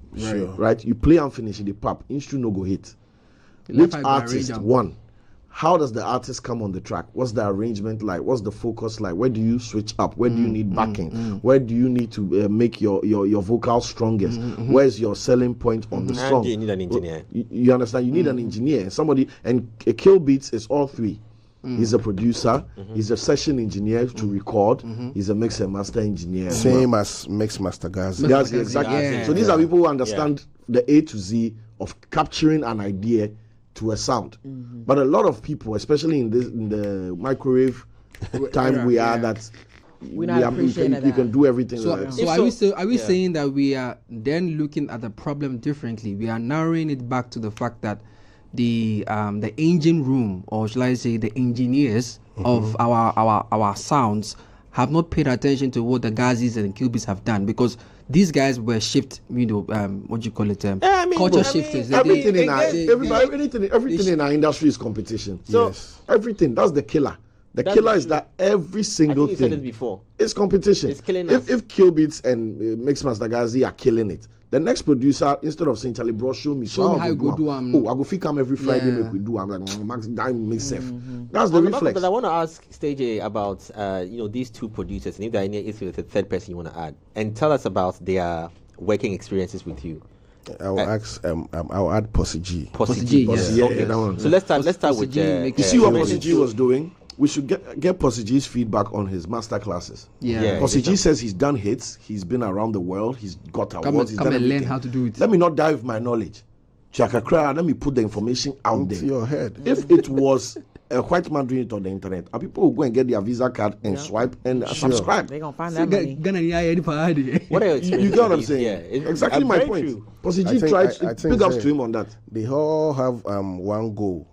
Speaker 2: right? You play and finish it, they pop, instru no go hit. Which
Speaker 6: Like I go
Speaker 2: artist
Speaker 6: arrange 'em.
Speaker 2: won? How does the artist come on the track? What's the arrangement like? What's the focus like? Where do you switch up? Where do you need backing? Where do you need to make your vocal strongest? Where's your selling point on the
Speaker 3: And
Speaker 2: song?
Speaker 3: you need an engineer.
Speaker 2: You understand? You need an engineer, somebody, and KIllbeatz is all three. He's a producer, he's a session engineer to record, he's a mix and master engineer. as well.
Speaker 5: Same as Mix Master Gazi.
Speaker 2: That's exactly.
Speaker 6: Yeah.
Speaker 2: So these are people who understand the A to Z of capturing an idea to a sound. But a lot of people, especially in the microwave time we are, that
Speaker 4: We're not appreciating
Speaker 2: you can do everything.
Speaker 6: So,
Speaker 2: like,
Speaker 6: so are we saying that we are then looking at the problem differently? We are narrowing it back to the fact that the engine room, or shall I say the engineers of our sounds, have not paid attention to what the Gazis and KIllbeatz have done, because these guys were shift, what do you call it? Culture shifters.
Speaker 2: Everything in our industry is competition.
Speaker 3: So
Speaker 2: everything, that's the killer. The killer is that every single
Speaker 3: I think you
Speaker 2: thing
Speaker 3: said it before.
Speaker 2: is competition.
Speaker 3: It's killing
Speaker 2: if
Speaker 3: us.
Speaker 2: If KIllbeatz and Mixmaster Gazi are killing it, the next producer, instead of saying Charlie Bro, show me
Speaker 6: how you go do
Speaker 2: I go fit come every Friday, make we do. I'm like, Max, that makes sense. That's the reflex.
Speaker 3: But I want to ask Stage A about these two producers, and if there are any issue with the third person you want to add, and tell us about their working experiences with you.
Speaker 5: I'll add Posse G.
Speaker 6: Posse G,
Speaker 2: Yeah,
Speaker 3: Okay.
Speaker 2: that one.
Speaker 3: So let's start with
Speaker 6: Posse G
Speaker 2: You see what Posse G was doing? We should get Posse G's feedback on his master classes.
Speaker 6: Yeah.
Speaker 2: Posse G says he's done hits, he's been around the world, he's got awards, he's
Speaker 6: come
Speaker 2: done
Speaker 6: and learn
Speaker 2: everything.
Speaker 6: how to do it.
Speaker 2: Let me not dive my knowledge. Chakakra, let me put the information out
Speaker 5: Into
Speaker 2: there.
Speaker 5: your head.
Speaker 2: If it was a white man doing it on the internet, and people will go and get their Visa card and swipe and subscribe.
Speaker 4: They're going to find that money.
Speaker 3: What are your experiences?
Speaker 2: You get what I'm
Speaker 3: with
Speaker 2: saying?
Speaker 3: these? Yeah,
Speaker 2: Exactly my
Speaker 3: very
Speaker 2: point.
Speaker 3: true.
Speaker 2: Posse
Speaker 5: I
Speaker 2: G
Speaker 5: think-
Speaker 2: tried
Speaker 5: I think
Speaker 2: big ups
Speaker 5: so.
Speaker 2: to him on that.
Speaker 5: They all have one goal,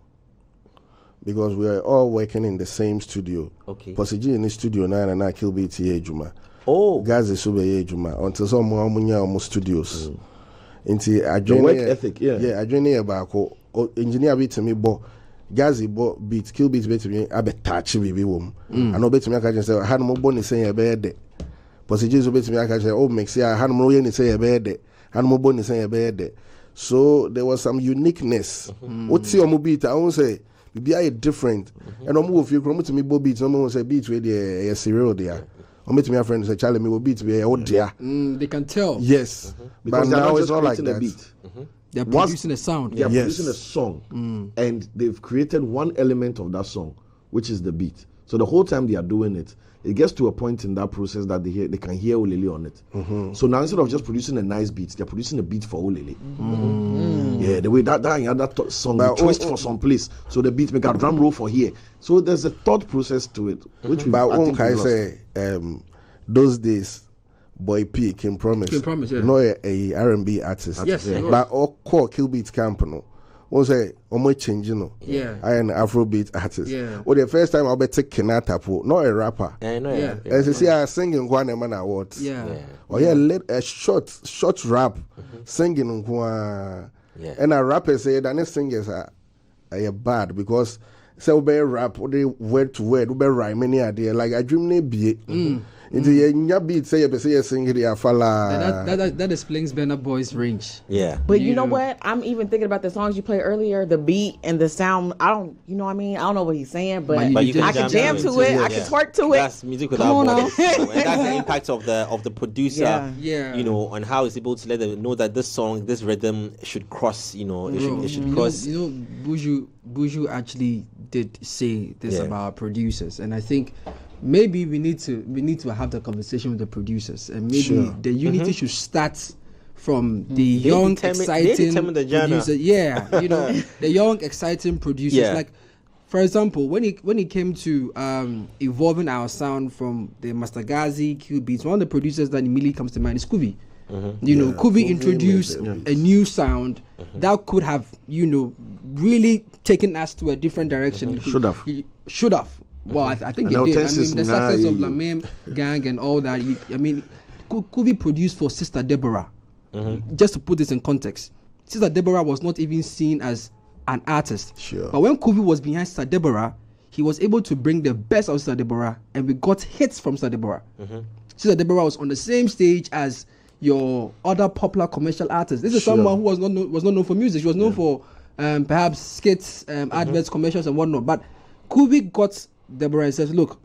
Speaker 5: because we are all working in the same studio.
Speaker 3: Okay.
Speaker 5: Posse G in the studio now, and I KIllbeatz here Juma.
Speaker 3: Oh,
Speaker 5: Guys is over here Juma until some more studios. Into
Speaker 2: The work ethic, yeah.
Speaker 5: I join here back. Engineer beat me, but Gazi beat KIllbeatz beat me. I bet touch baby wom. I know bet me. I can say had more bonus saying a bed. Posse G beat me. I can say oh mix yeah. Had more yen say a bed. Had more bonus saying a bed. So there was some uniqueness. What's your beat? I won't say. Be a different, and I'm move you come to me bo beats. No one say beats with a serial there. I'm meeting my friend say Charlie me will beats be oh dear.
Speaker 6: They can tell.
Speaker 5: Yes,
Speaker 2: Because
Speaker 5: but
Speaker 2: they're
Speaker 5: now
Speaker 2: not
Speaker 5: it's
Speaker 2: just
Speaker 5: not like
Speaker 2: creating a
Speaker 5: that.
Speaker 2: beat.
Speaker 6: They're
Speaker 2: Once-
Speaker 6: producing a sound.
Speaker 2: They are
Speaker 5: Yes.
Speaker 2: producing a song, and they've created one element of that song, which is the beat. So the whole time they are doing it, it gets to a point in that process that they can hear Olele on it. So now instead of just producing a nice beat, they're producing a beat for Olele. Yeah, the way that song
Speaker 5: But
Speaker 2: they twist for some place, so the beat make a drum roll for here. So there's a thought process to it, which
Speaker 5: But
Speaker 2: I
Speaker 5: one
Speaker 2: think
Speaker 5: can
Speaker 2: we lost.
Speaker 5: say those days. Boy P King Promise,
Speaker 6: Yeah.
Speaker 5: no a R&B artist.
Speaker 6: Yes, he was.
Speaker 5: but all core KIllbeatz camp no. One say almost changing no.
Speaker 6: Yeah.
Speaker 5: I am an Afrobeat artist.
Speaker 6: Yeah.
Speaker 5: Well, the first time I'll be take Kenata po, not a rapper.
Speaker 3: I know.
Speaker 6: Yeah.
Speaker 5: As you see, I singing one man awards.
Speaker 6: Yeah.
Speaker 5: Or a short rap singing one.
Speaker 3: Yeah.
Speaker 5: And a rapper say that the singers are bad because so be rap or they word to word, be rhyme any idea like I dream ne be. Into your beat say you sing it ya fala.
Speaker 6: That explains Burna Boy's range.
Speaker 3: Yeah.
Speaker 4: But you know what? I'm even thinking about the songs you played earlier, the beat and the sound. I don't, you know what I mean? I don't know what he's saying, but
Speaker 6: But you
Speaker 4: I can jam to it. I can twerk to it.
Speaker 3: That's music without
Speaker 4: Come on
Speaker 3: borders.
Speaker 4: now.
Speaker 3: And that's the impact of the producer.
Speaker 6: Yeah.
Speaker 3: And how it's able to let them know that this song, this rhythm should cross. It should
Speaker 6: Bro,
Speaker 3: cross.
Speaker 6: Buju actually did say this
Speaker 3: Yeah.
Speaker 6: about producers, and I think maybe we need to have the conversation with the producers, and maybe the unity should start from the young,
Speaker 3: they
Speaker 6: exciting
Speaker 3: determine the genre.
Speaker 6: producer. Yeah, the young, exciting producers.
Speaker 3: Yeah.
Speaker 6: Like, for example, when it came to evolving our sound from the Master Gazi, KIllbeatz, one of the producers that immediately comes to mind is Kuvi. Kuvi
Speaker 5: Kuvi
Speaker 6: introduced
Speaker 5: made
Speaker 6: a new sound that could have, really taken us to a different direction. Should have. Well, I think
Speaker 2: And
Speaker 6: it did. I
Speaker 2: Autensis
Speaker 6: mean, the success of
Speaker 2: now,
Speaker 6: Lamem Gang and all that. Kuvi produced for Sister Deborah. Just to put this in context, Sister Deborah was not even seen as an artist.
Speaker 5: Sure.
Speaker 6: But when Kuvi was behind Sister Deborah, he was able to bring the best of Sister Deborah, and we got hits from Sister Deborah. Sister Deborah was on the same stage as your other popular commercial artists. This is someone who was not known for music. She was known for perhaps skits, adverts, commercials, and whatnot. But Kuvi got Deborah and says, "Look,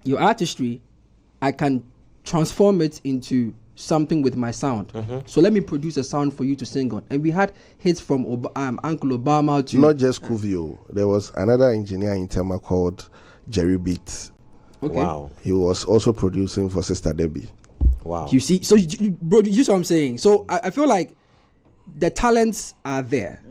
Speaker 6: your artistry, I can transform it into something with my sound. So let me produce a sound for you to sing on." And we had hits from Uncle Obama to
Speaker 5: Not just Kuvio. There was another engineer in Tema called Jerry Beats.
Speaker 6: Okay.
Speaker 3: Wow.
Speaker 5: He was also producing for Sister Debbie.
Speaker 3: Wow.
Speaker 6: You see, so bro, you see what I'm saying? So I feel like the talents are there.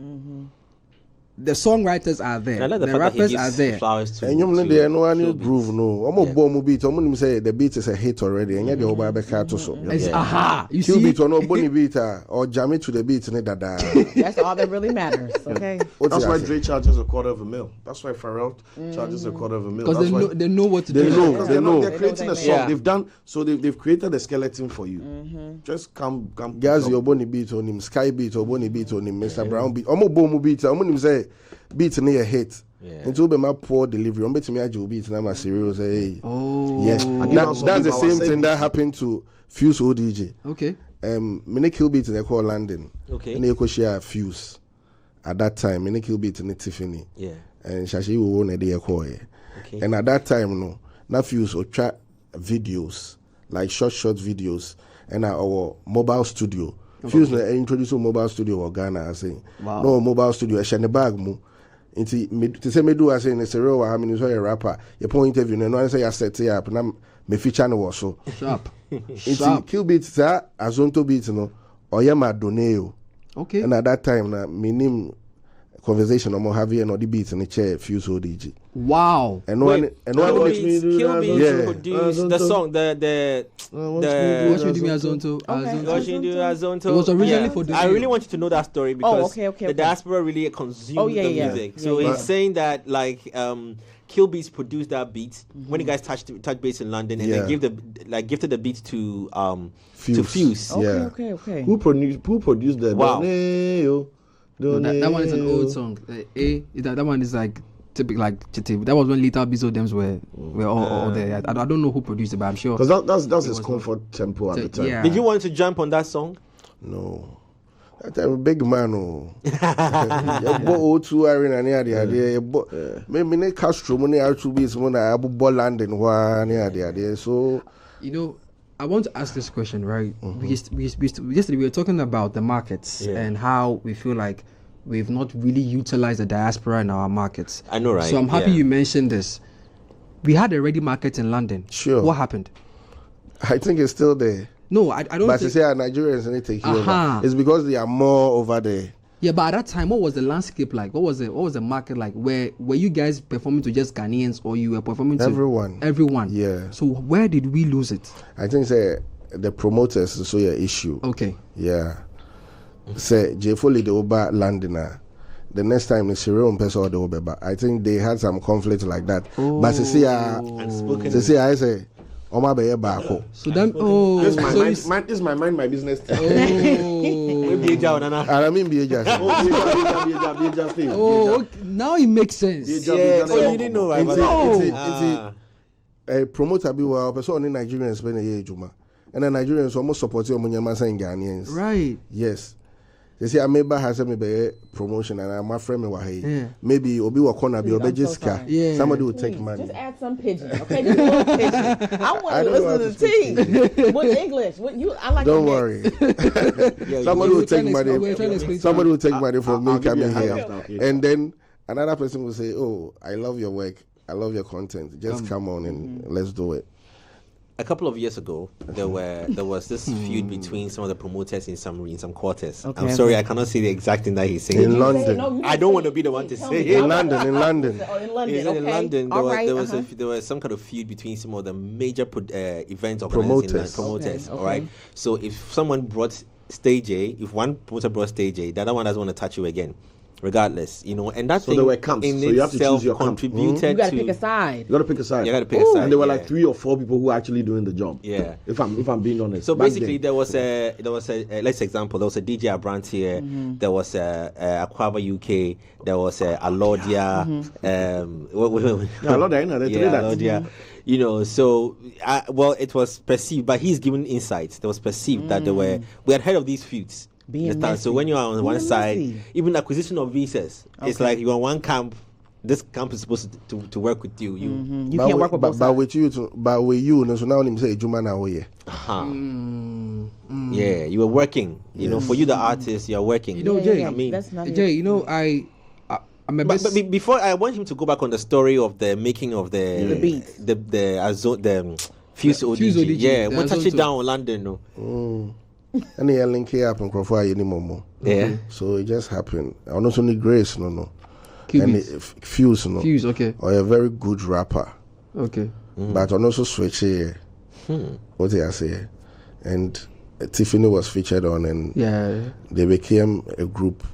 Speaker 6: the songwriters are there,
Speaker 3: I like the
Speaker 6: the
Speaker 3: fact that
Speaker 6: rappers
Speaker 3: he
Speaker 6: are
Speaker 3: gives
Speaker 6: there.
Speaker 3: flowers to.
Speaker 5: And you
Speaker 3: to
Speaker 5: there no one
Speaker 3: Philbeatz.
Speaker 5: groove no. I'm a bomb beat. I'm gonna say the beat is a hit already. And yeah, the over back to so.
Speaker 6: It's aha. You
Speaker 5: Kill
Speaker 6: see,
Speaker 5: beat or no bunny beat or jam it to the beat and dada.
Speaker 4: That's all that really matters. Okay.
Speaker 2: That's why Dre charges $250,000. That's why Pharrell charges $250,000.
Speaker 6: because
Speaker 2: That's why
Speaker 6: they know what to
Speaker 5: They
Speaker 6: do.
Speaker 5: know.
Speaker 2: because
Speaker 5: They know.
Speaker 2: they're creating a song.
Speaker 3: Yeah.
Speaker 2: They've done so. They've created a skeleton for you. Just come.
Speaker 5: Guys, your bunny beat on him, Sky beat or bunny beat on him, Mr. Brown beat. I'm a bomb beat. I'm gonna say beat near a hit. Until be my poor delivery. I'm betting me I do beat and I'm a serious. Hey.
Speaker 6: Oh,
Speaker 5: Yes. That's the same thing that happened to Fuse ODJ.
Speaker 6: okay.
Speaker 5: Many KIllbeatz in the call London.
Speaker 3: Okay.
Speaker 5: And they could share Fuse. At that time, many KIllbeatz in Tiffany.
Speaker 3: Yeah.
Speaker 5: And Shashi Wowo na dey call.
Speaker 3: Okay.
Speaker 5: And at that time, no, na Fuse would try videos, like short videos, and our mobile studio. Fuse na introduce a mobile studio in Ghana. I say,
Speaker 6: Wow.
Speaker 5: no mobile studio. I share the bag mu. To say me do I say in a real I mean it's a rapper. You point interview no one say I set it up and me feature no so.
Speaker 6: Sharp.
Speaker 5: It's
Speaker 6: Sharp.
Speaker 5: KIllbeatz sa Azonto beat no or yama doneo.
Speaker 6: Okay.
Speaker 5: And at that time na me name conversation I'm having and the beats in the chair Fuse ODG.
Speaker 6: Wow.
Speaker 5: And one
Speaker 3: KIllbeatz
Speaker 5: Yeah.
Speaker 3: produced the song, the
Speaker 6: What should do me Azonto? Azonto.
Speaker 3: What you do, Azonto?
Speaker 6: It was originally for the
Speaker 3: I really want you to know that story because
Speaker 4: okay.
Speaker 3: the diaspora really consumed
Speaker 4: Oh, yeah,
Speaker 3: the
Speaker 4: yeah.
Speaker 3: music.
Speaker 4: Yeah,
Speaker 3: So
Speaker 4: yeah.
Speaker 3: he's saying that like KIllbeatz produced that beat when you guys touched base in London and then gifted the beat to Fuse.
Speaker 5: Yeah.
Speaker 4: Okay.
Speaker 2: Who produced the
Speaker 3: Wow.
Speaker 2: Doneo?
Speaker 6: No, that one is an old song. That one is like typical like Chitty. That was when Little Bizzo Dems were all there. I don't know who produced it, but I'm sure.
Speaker 2: Because that's his
Speaker 6: was
Speaker 2: comfort tempo at the time.
Speaker 6: Yeah.
Speaker 3: Did you want to jump on that song?
Speaker 5: No. That time a big man oh. You bought O2 arena near the idea. You bought maybe ne Castro money R2 beats money I bought London near the idea. So
Speaker 6: You know, I want to ask this question, right? Yesterday we were talking about the markets and how we feel like we've not really utilized the diaspora in our markets.
Speaker 3: I know, right?
Speaker 6: So I'm happy
Speaker 3: Yeah.
Speaker 6: you mentioned this. We had a ready market in London.
Speaker 5: Sure.
Speaker 6: What happened?
Speaker 5: I think it's still there.
Speaker 6: No, I don't
Speaker 5: But
Speaker 6: think...
Speaker 5: to say Nigerians need to take over.
Speaker 6: Aha.
Speaker 5: It's because they are more over there.
Speaker 6: Yeah, but at that time, what was the landscape like? What was the market like? Were you guys performing to just Ghanaians or you were performing to
Speaker 5: Everyone.
Speaker 6: Everyone.
Speaker 5: Yeah.
Speaker 6: So where did we lose it?
Speaker 5: I think say the promoters is so your issue.
Speaker 6: Okay.
Speaker 5: Yeah. Say J Foley the Oba Londoner. The next time it's your own person or the Oba. But I think they had some conflict like that. But to see I say Oma be bako.
Speaker 6: So then
Speaker 2: This is my
Speaker 6: so
Speaker 2: mind,
Speaker 6: it's-
Speaker 2: this is my mind, my business.
Speaker 5: And I mean be just.
Speaker 6: Oh, okay. Now it makes sense.
Speaker 3: Oh, you didn't know, right?
Speaker 5: A promoter be well, person in Nigerians spend a year juma. And the Nigerians almost support you when you're saying Ghanaians.
Speaker 6: Right.
Speaker 5: Yes. They say I maybe has a promotion and I'm my friend me wahi.
Speaker 6: Yeah.
Speaker 5: Maybe obi wakona be
Speaker 4: Please,
Speaker 5: obi
Speaker 4: I'm so
Speaker 5: jiska.
Speaker 4: sorry.
Speaker 6: Yeah.
Speaker 5: Somebody will take
Speaker 4: Please,
Speaker 5: money.
Speaker 4: just add some pigeon, okay? Just a little pigeon. I want
Speaker 5: I
Speaker 4: to
Speaker 5: don't know how
Speaker 4: listen
Speaker 5: to
Speaker 4: to the tea. What English? What you? I like.
Speaker 5: Don't
Speaker 4: a mix.
Speaker 5: worry. Somebody will take money. Somebody will take money from me
Speaker 2: I'll give you
Speaker 5: coming
Speaker 2: a
Speaker 5: here.
Speaker 2: hand out,
Speaker 5: And then another person will say, "Oh, I love your work. I love your content. Just come on and let's do it."
Speaker 3: A couple of years ago, there was this feud between some of the promoters in some quarters.
Speaker 4: Okay,
Speaker 3: I'm sorry,
Speaker 4: okay.
Speaker 3: I cannot say the exact thing that he's saying.
Speaker 5: In
Speaker 4: You say
Speaker 5: London.
Speaker 4: it. No, you
Speaker 3: I
Speaker 4: didn't
Speaker 3: don't
Speaker 4: say
Speaker 3: want to
Speaker 4: it.
Speaker 3: be the one to
Speaker 4: Tell
Speaker 3: say
Speaker 4: me.
Speaker 3: it.
Speaker 5: In London.
Speaker 4: Oh, in London.
Speaker 3: He said
Speaker 4: Okay.
Speaker 3: in London,
Speaker 4: All right.
Speaker 3: there was some kind of feud between some of the major events organizers in London, promoters.
Speaker 4: Okay,
Speaker 3: All right. So if someone brought stage A, if one promoter brought stage A, the other one doesn't want to touch you again, regardless, and that
Speaker 2: So
Speaker 3: thing
Speaker 2: there were camps.
Speaker 3: in
Speaker 2: So you have to
Speaker 3: itself
Speaker 2: choose your camp.
Speaker 3: contributed
Speaker 4: You got
Speaker 3: to.
Speaker 4: to pick a side.
Speaker 2: You got to pick a side.
Speaker 3: You got to pick a side.
Speaker 2: And there were
Speaker 3: yeah.
Speaker 2: like 3 or 4 people who were actually doing the job.
Speaker 3: Yeah.
Speaker 2: If I'm being honest.
Speaker 3: So
Speaker 2: Back
Speaker 3: basically,
Speaker 2: then.
Speaker 3: there was a let's example. There was a DJ Abrant here. There was a Aquaba UK. There was a Alodia.
Speaker 2: Yeah, Alodia, you know, they did that.
Speaker 3: Alodia. So it was perceived, but he's given insights. There was perceived that we had heard of these feuds.
Speaker 4: Being
Speaker 3: Understand?
Speaker 4: messy.
Speaker 3: So when you are on one
Speaker 4: Being
Speaker 3: side,
Speaker 4: messy.
Speaker 3: even acquisition of visas, it's
Speaker 4: Okay.
Speaker 3: like you're on one camp. This camp is supposed to work with you.
Speaker 4: You can't work with both
Speaker 5: but
Speaker 4: sides.
Speaker 5: with you, but with you, no, so now him say Juma na oye.
Speaker 3: Yeah, you were working. For you, the artist, you're working.
Speaker 6: Jay,
Speaker 3: I mean,
Speaker 4: that's not
Speaker 6: Jay, I'm a
Speaker 3: But
Speaker 6: bit.
Speaker 3: before I want him to go back on the story of the making of the
Speaker 4: beats.
Speaker 3: the Fuse ODG.
Speaker 6: Fuse ODG,
Speaker 3: Yeah,
Speaker 6: the
Speaker 3: we'll touch it
Speaker 6: Azonto.
Speaker 3: down on London. No.
Speaker 5: And he link here up and croffer any more.
Speaker 3: Yeah.
Speaker 5: So it just happened. I not only grace, no. Feuds, no.
Speaker 6: Feuds, okay.
Speaker 5: Or a very good rapper.
Speaker 6: Okay.
Speaker 5: But on also switch here. What did I say? And Tiffany was featured on, and they became a group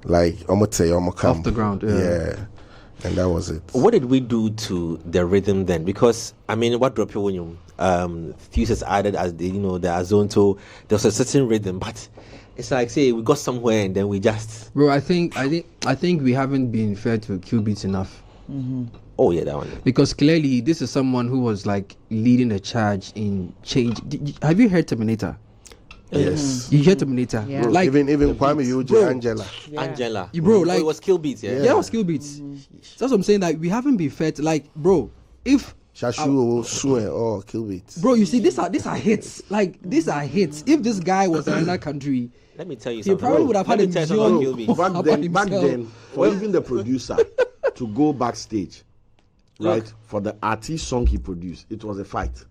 Speaker 5: like
Speaker 6: off the ground.
Speaker 5: Yeah. And that was it.
Speaker 3: What did we do to the rhythm then? Because I mean, what drop you when you Feuds has added as the the Azonto, there's a certain rhythm, but it's like say we got somewhere and then we just.
Speaker 6: Bro, I think we haven't been fair to KIllbeatz enough.
Speaker 3: Oh yeah, that one.
Speaker 6: Because clearly, this is someone who was like leading the charge in change. Have you heard Terminator?
Speaker 5: Yes.
Speaker 6: You heard Terminator?
Speaker 4: Yeah.
Speaker 5: Bro,
Speaker 6: Like
Speaker 5: even Kwame Yuji, Angela.
Speaker 3: Angela.
Speaker 6: Bro, like
Speaker 3: it was KIllbeatz, yeah.
Speaker 6: Yeah, it was KIllbeatz. That's what I'm saying. Like we haven't been fair to, like, bro. If
Speaker 5: Shashi Wowo, Sue, or KIllbeatz.
Speaker 6: bro, you see, these are hits. Like these are hits. If this guy was in another country,
Speaker 3: Let me tell you
Speaker 6: he
Speaker 3: something.
Speaker 6: probably would have had a
Speaker 3: Let me tell you
Speaker 6: million.
Speaker 3: something about KIllbeatz.
Speaker 2: Back then, for even the producer to go backstage, right, for the artist song he produced, it was a fight.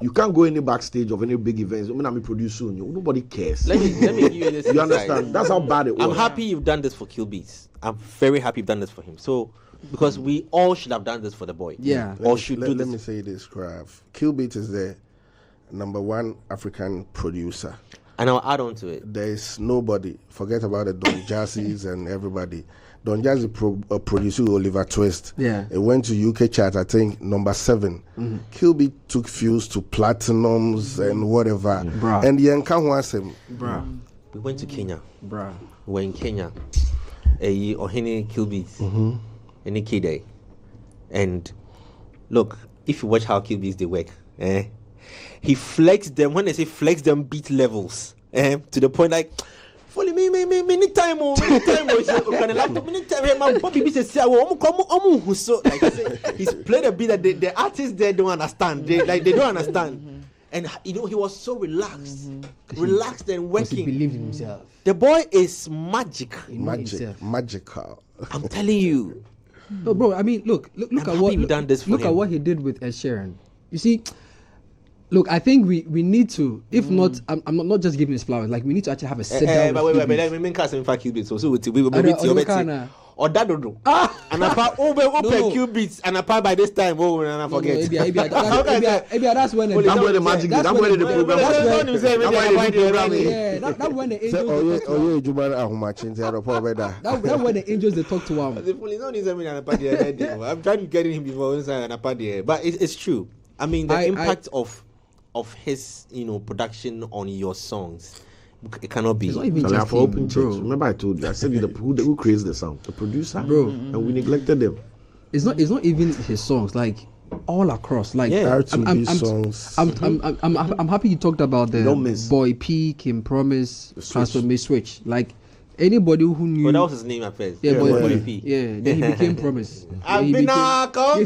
Speaker 2: You can't go any backstage of any big events. I mean, I'm a producer. Nobody cares.
Speaker 3: Let me give you this.
Speaker 2: You
Speaker 3: insight.
Speaker 2: understand? That's how bad it was.
Speaker 3: I'm happy you've done this for KIllbeatz. I'm very happy you've done this for him. So, because we all should have done this for the boy.
Speaker 6: Yeah.
Speaker 3: Or should do
Speaker 5: Let
Speaker 3: this.
Speaker 5: me say this, Krav. KIllbeatz is the #1 African producer.
Speaker 3: And I'll add on to it.
Speaker 5: There is nobody. Forget about the Don Jazzy's and everybody. Don Jazzy produced Oliver Twist.
Speaker 6: Yeah.
Speaker 5: It went to UK chart, I think, #7. KIllbeatz took Feuds to platinums and whatever.
Speaker 6: Bruh.
Speaker 5: And Yenka wants him.
Speaker 6: Bruh.
Speaker 3: We went to Kenya.
Speaker 6: Bruh.
Speaker 3: We were in Kenya. Ohene KIllbeatz. Any key day. And look, if you watch how KIllbeatz they work, he flexed them. When I say flex them, beat levels, to the point like, follow me, many time, can laptop, many time, my Bobby says, so like I say, he's played a beat that the artists there don't understand. They don't understand. And he was so relaxed, relaxed and
Speaker 6: Because he
Speaker 3: working.
Speaker 6: believed in himself.
Speaker 3: The boy is magic.
Speaker 5: Magical.
Speaker 3: I'm telling you.
Speaker 6: No, bro. I mean, look
Speaker 3: I'm
Speaker 6: at
Speaker 3: happy
Speaker 6: what
Speaker 3: you've done this for
Speaker 6: look at
Speaker 3: him.
Speaker 6: what he did with Ed Sheeran. You see, look, I think we need to. If not, I'm not just giving his flowers. Like we need to actually have a sit down.
Speaker 3: But
Speaker 6: with
Speaker 3: wait,
Speaker 6: KIllbeatz.
Speaker 3: let me cast him for KIllbeatz. So we will
Speaker 6: I
Speaker 3: be
Speaker 6: don't-
Speaker 3: to or that don't do. And apart open KIllbeatz and apart by this time, and I forget.
Speaker 6: Maybe that's when
Speaker 2: That's where the magic. That's where the program.
Speaker 6: Yeah, that's when the angels.
Speaker 5: Oh, yeah, Jumara Ahumachin,
Speaker 6: That's when the angels they talk to him.
Speaker 3: The police don't need me an apart there. I'm trying to get him before an apart there, but it's true. I mean, the impact of his production on your songs, it cannot be.
Speaker 6: It's not even
Speaker 2: So
Speaker 6: just
Speaker 2: for open
Speaker 6: him,
Speaker 2: checks.
Speaker 6: bro.
Speaker 2: Remember I told you, I said who creates the sound? The producer,
Speaker 6: Bro.
Speaker 2: and we neglected them.
Speaker 6: It's not even his songs. Like all across. Like
Speaker 3: Yeah.
Speaker 5: R2B songs.
Speaker 6: I'm happy you talked about the
Speaker 2: Don't miss.
Speaker 6: Boy P, Kim Promise,
Speaker 2: Switch.
Speaker 6: Transformation Switch. Like anybody who knew.
Speaker 3: But that was his name at first.
Speaker 6: yeah, Boy
Speaker 2: Boy
Speaker 6: P. Yeah, then he became Promise.
Speaker 3: I've
Speaker 6: He
Speaker 3: been
Speaker 6: became-
Speaker 3: call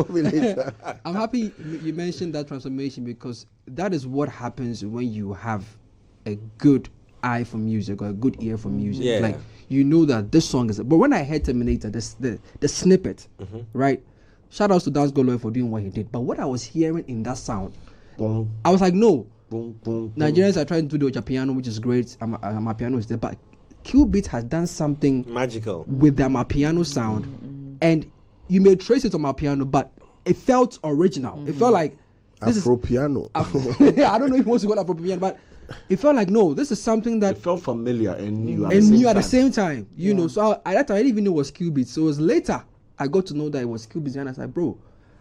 Speaker 3: me later.
Speaker 6: I'm happy you mentioned that transformation because that is what happens when you have a good eye for music or a good ear for music.
Speaker 3: Yeah.
Speaker 6: Like you know that this song is. But when I heard Terminator, the snippet, right? Shout outs to Dance Golo for doing what he did. But what I was hearing in that sound,
Speaker 2: Boom,
Speaker 6: I was like, no.
Speaker 2: boom, boom.
Speaker 6: Nigerians are trying to do the piano, which is great. My piano is there, but KIllbeatz has done something
Speaker 3: Magical.
Speaker 6: with the piano sound, and you may trace it on my piano, but it felt original. It felt like this
Speaker 5: Afro piano.
Speaker 6: I don't know if it wants to go Afro piano, but it felt like no, this is something that
Speaker 2: It felt familiar and new.
Speaker 6: and new at the same time, you know. So I didn't even know it was KIllbeatz. So it was later I got to know that it was KIllbeatz, and I was like, bro,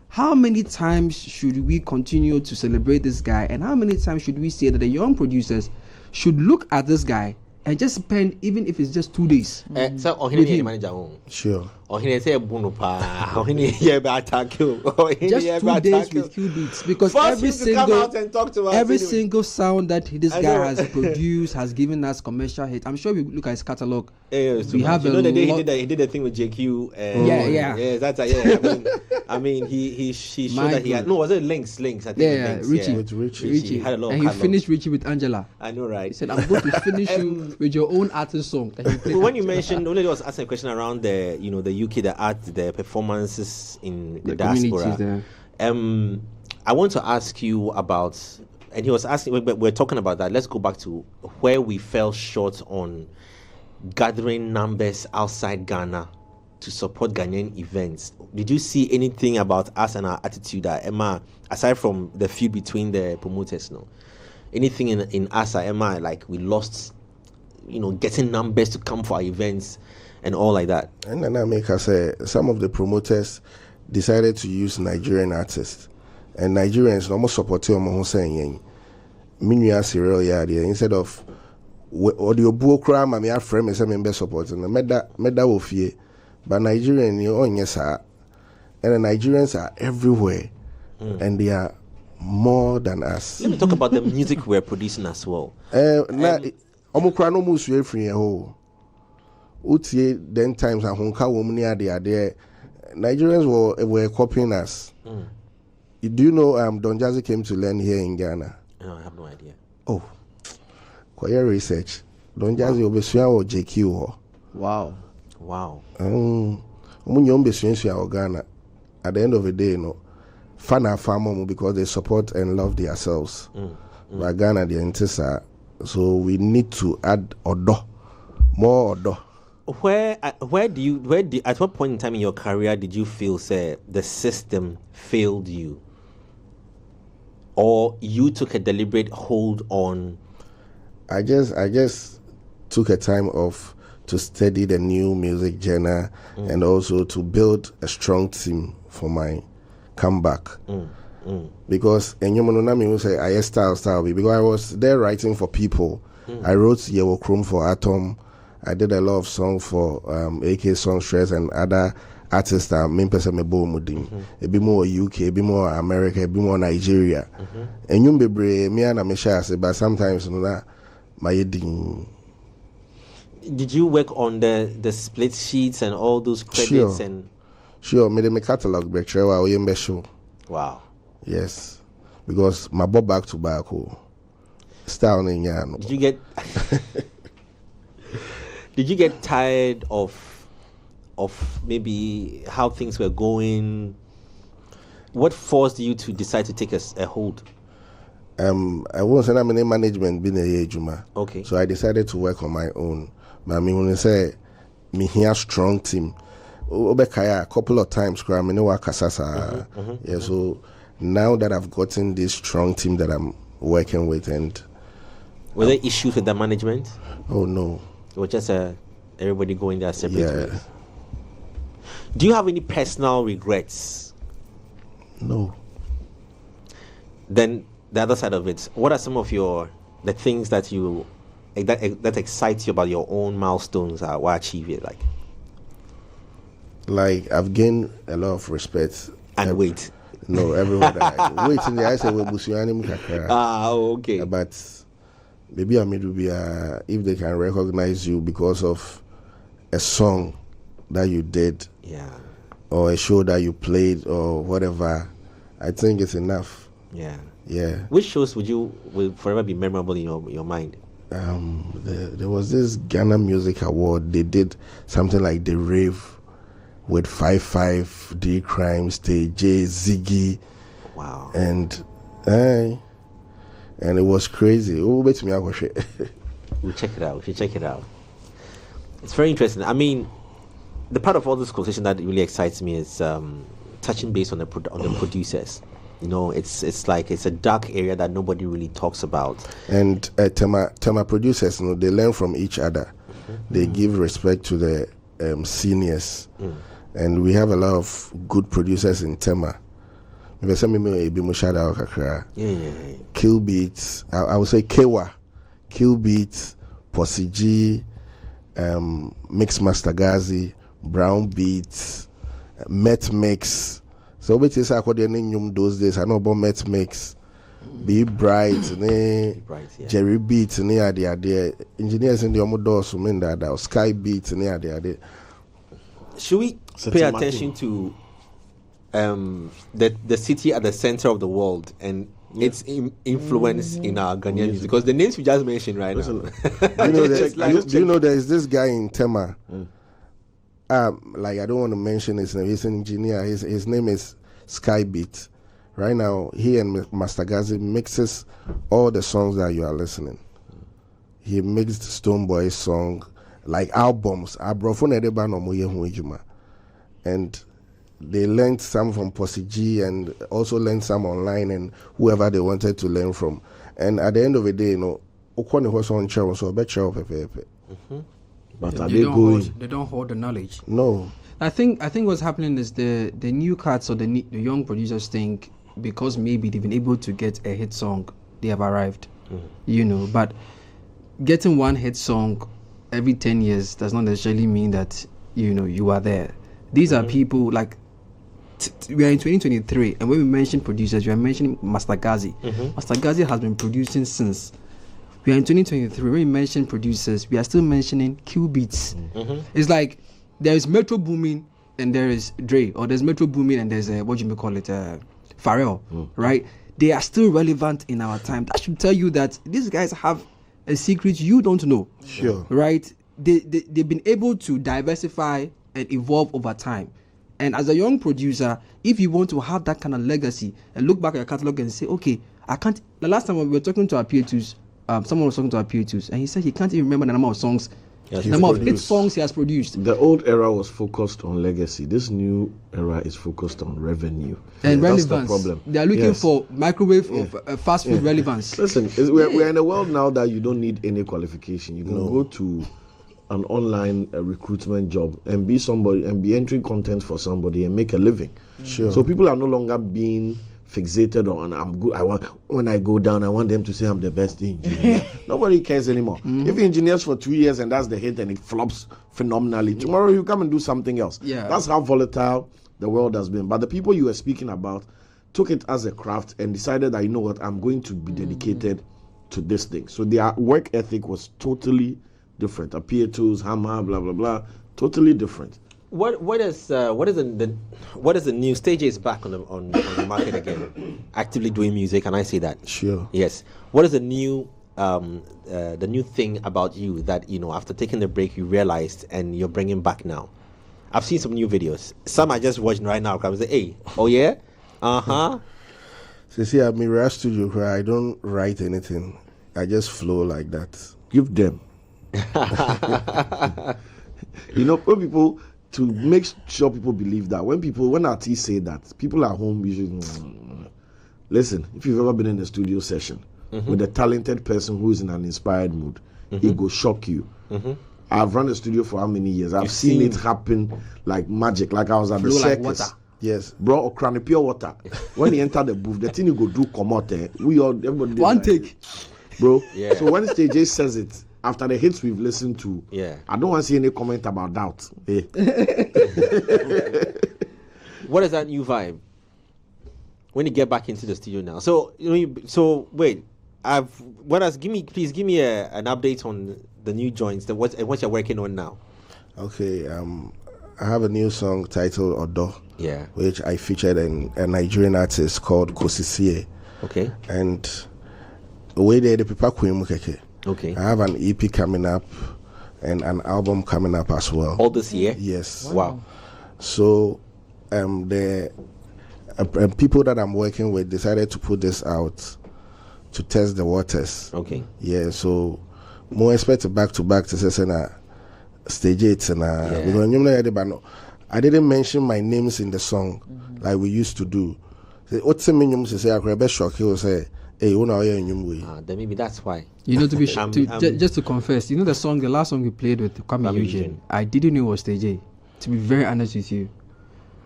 Speaker 6: how many times should we continue to celebrate this guy, and how many times should we say that the young producers should look at this guy and just spend, even if it's just 2 days.
Speaker 3: So
Speaker 6: With
Speaker 3: Ohene
Speaker 6: him.
Speaker 3: manager won.
Speaker 5: Sure.
Speaker 3: Ohene say bunu pa. Ohene yeah be attack you. Ohene
Speaker 6: Just
Speaker 3: yeah
Speaker 6: 2
Speaker 3: be
Speaker 6: days
Speaker 3: attack you.
Speaker 6: with KIllbeatz, because
Speaker 3: Force
Speaker 6: every
Speaker 3: him to come out and talk to us
Speaker 6: every
Speaker 3: anyway.
Speaker 6: single sound that this
Speaker 3: I
Speaker 6: guy
Speaker 3: know.
Speaker 6: has produced has given us commercial hit. I'm sure we look at his catalog.
Speaker 3: Yeah, it's too
Speaker 6: We
Speaker 3: much.
Speaker 6: have
Speaker 3: you know
Speaker 6: a
Speaker 3: the day
Speaker 6: lot-
Speaker 3: he did the thing with JQ.
Speaker 6: Yeah.
Speaker 3: That's I mean he showed
Speaker 6: My
Speaker 3: that he had
Speaker 6: God.
Speaker 3: was it links I think
Speaker 6: Yeah,
Speaker 3: links,
Speaker 6: Richie.
Speaker 5: With Richie.
Speaker 3: Richie had a lot of
Speaker 6: And he
Speaker 3: catalog.
Speaker 6: finished Richie with Angela.
Speaker 3: I know, right?
Speaker 6: He said, I'm going to finish you with your own artist song. And he played
Speaker 3: When you
Speaker 6: Angela.
Speaker 3: mentioned, only was asking a question around the the UK, the art, the performances in the
Speaker 6: communities
Speaker 3: diaspora.
Speaker 6: there.
Speaker 3: I want to ask you about, and he was asking, we're talking about that. Let's go back to where we fell short on gathering numbers outside Ghana to support Ghanaian events. Did you see anything about us and our attitude at Emma, aside from the feud between the promoters? No, anything in us at Emma, like we lost, getting numbers to come for our events and all like that.
Speaker 5: And then I make us say some of the promoters decided to use Nigerian artists, and Nigerians almost supported them saying, "Minya serial yadi," instead of audio buokra mami aframe me say member support and meda wo fie. But Nigerian, yes, and the Nigerians are everywhere, and they are more than us.
Speaker 3: Let me talk about the music we're producing as well.
Speaker 5: Omukra no musu free ho. Utie then times and honka woman there. Nigerians were copying us. Do you know Don Jazzy came to learn here in Ghana?
Speaker 3: No, I have no idea.
Speaker 5: Oh, quite research. Don Jazzy obesua or JQ.
Speaker 6: Wow.
Speaker 5: Ghana. At the end of the day, fan our farm because they support and love themselves. But Ghana, the entisa, so we need to add more odo.
Speaker 3: At what point in time in your career did you feel say the system failed you, or you took a deliberate hold on?
Speaker 5: I just took a time off to study the new music genre and also to build a strong team for my comeback. Because will say I style because I was there writing for people. I wrote Yewo Chrome for Atom. I did a lot of songs for AK Songstress and other artists that me person me bo mudin. A bit more UK, a bit more America, a bit more Nigeria. And you be me and me share but sometimes my ding.
Speaker 3: Did you work on the split sheets and all those credits?
Speaker 5: Sure, made me catalog break show.
Speaker 3: Wow.
Speaker 5: Yes, because my bob back to back style in yan.
Speaker 3: Did you get tired of maybe how things were going? What forced you to decide to take a hold?
Speaker 5: I was in management being a Juma.
Speaker 3: Okay.
Speaker 5: So I decided to work on my own. But I mean, when I say me here strong team, a couple of times, yeah. So now that I've gotten this strong team that I'm working with, and
Speaker 3: were there issues with the management?
Speaker 5: Oh no,
Speaker 3: it was just everybody going their separate ways.
Speaker 5: Yeah.
Speaker 3: Do you have any personal regrets?
Speaker 5: No.
Speaker 3: Then the other side of it, what are some of the things that you that excites you about your own milestones or achieve it
Speaker 5: like I've gained a lot of respect
Speaker 3: and weight.
Speaker 5: No, everyone wait in the eyes we busuani kakra.
Speaker 3: Okay.
Speaker 5: But maybe I mean to be if they can recognize you because of a song that you did, or a show that you played or whatever, I think it's enough. Yeah.
Speaker 3: Which shows will forever be memorable in your mind?
Speaker 5: There was this Ghana Music Award. They did something like the rave with 5 D Crime, Stage J, Ziggy.
Speaker 3: Wow.
Speaker 5: And it was crazy. We'll check
Speaker 3: it out. We should check it out. It's very interesting. I mean, the part of all this conversation that really excites me is touching base on the producers. It's like it's a dark area that nobody really talks about. And
Speaker 5: Tema producers, they learn from each other. They give respect to the seniors. And we have a lot of good producers in Tema. KIllbeatz, I would say Kewa, KIllbeatz, Posse G, Mix Master Gazi, Brown Beats, Met Mix. So which is according those days. I know about Met Mix, Be Bright, Jerry Beats, and the engineers in the Omodor Sumenda, Sky Beats, and the.
Speaker 3: Should we pay attention to the city at the center of the world and its influence in our Ghanaian music? Because the names you just mentioned right now.
Speaker 5: Do you know there's this guy in Tema? Like I don't want to mention his name. He's an engineer. His name is Sky Beat. Right now, he and Master Gazi mixes all the songs that you are listening. He mixed Stone Boy's song, like albums. Abrofo na de ba no mo ye ho adwuma. And they learned some from Posse G and also learned some online and whoever they wanted to learn from. And at the end of the day, okwane ho so on chair so be chair pepe.
Speaker 2: But are they going?
Speaker 6: They don't hold the knowledge.
Speaker 5: No.
Speaker 6: I think what's happening is the new cats or the young producers think because maybe they've been able to get a hit song, they have arrived. But getting one hit song every 10 years does not necessarily mean that you are there. These are people like we are in 2023, and when we mention producers, we are mentioning Master Gazi. Master Gazi has been producing since. We are in 2023. When we mention producers, we are still mentioning KIllbeatz. It's like there is Metro Boomin and there is Dre, or there's Metro Boomin and there's Pharrell, right? They are still relevant in our time. That should tell you that these guys have a secret you don't know.
Speaker 5: Sure.
Speaker 6: Right? They've been able to diversify and evolve over time. And as a young producer, if you want to have that kind of legacy and look back at your catalog and say, okay, I can't. The last time we were talking to our PA2s, someone was talking to our PA2s, and he said he can't even remember the number of songs, the number of hit songs he has produced.
Speaker 2: The old era was focused on legacy. This new era is focused on revenue.
Speaker 6: And relevance.
Speaker 2: That's the problem.
Speaker 6: They are looking for microwave or fast food relevance.
Speaker 2: Listen, we're in a world now that you don't need any qualification. You can go to an online recruitment job and be somebody and be entering content for somebody and make a living.
Speaker 5: Sure.
Speaker 2: So people are no longer being fixated on I'm good. When I go down, I want them to say I'm the best engineer. Nobody cares anymore. If you engineers for 2 years and that's the hit and it flops phenomenally, tomorrow you come and do something else.
Speaker 6: Yeah.
Speaker 2: That's how volatile the world has been. But the people you were speaking about took it as a craft and decided that, you know what, I'm going to be dedicated to this thing. So their work ethic was totally different. Appear tools, hammer, blah blah blah, totally different.
Speaker 3: What is the new stage is back on the market again, actively doing music, and I say that.
Speaker 5: Sure.
Speaker 3: Yes. What is the new thing about you that after taking the break you realized and you're bringing back now? I've seen some new videos. Some I just watching right now. I say, hey, oh yeah, So
Speaker 5: see, at Mirror Studio where I don't write anything. I just flow like that.
Speaker 2: Give them. When people, to make sure people believe that when artists say that, people at home usually listen. If you've ever been in a studio session with a talented person who is in an inspired mood, it will shock you. I've run a studio for how many years? I've seen it happen like magic. Like I was at the circus.
Speaker 6: Like
Speaker 2: yes, bro, or pure water. When he entered the booth, the thing you go do come out there. Everybody
Speaker 6: One take,
Speaker 2: bro. Yeah. So when Stage A says it, after the hits we've listened to, I don't want to see any comment about doubt. Hey.
Speaker 3: What is that new vibe when you get back into the studio now? So wait, please give me an update on the new joints, what you're working on now.
Speaker 5: Okay, I have a new song titled Odo, which I featured in a Nigerian artist called Kosisie.
Speaker 3: Okay.
Speaker 5: And the way the people keke.
Speaker 3: Okay.
Speaker 5: I have an EP coming up and an album coming up as well.
Speaker 3: All this year?
Speaker 5: Yes.
Speaker 3: Wow.
Speaker 5: So the people that I'm working with decided to put this out to test the waters.
Speaker 3: Okay.
Speaker 5: Yeah, so more expect back to back to say stage 8 and because I didn't mention my names in the song like we used to do. What's the minimum to say I could best shock you say hey,
Speaker 3: then maybe that's why.
Speaker 6: To be just to confess, the last song we played with Kwame Eugene, I didn't know it was Stage A. To be very honest with you.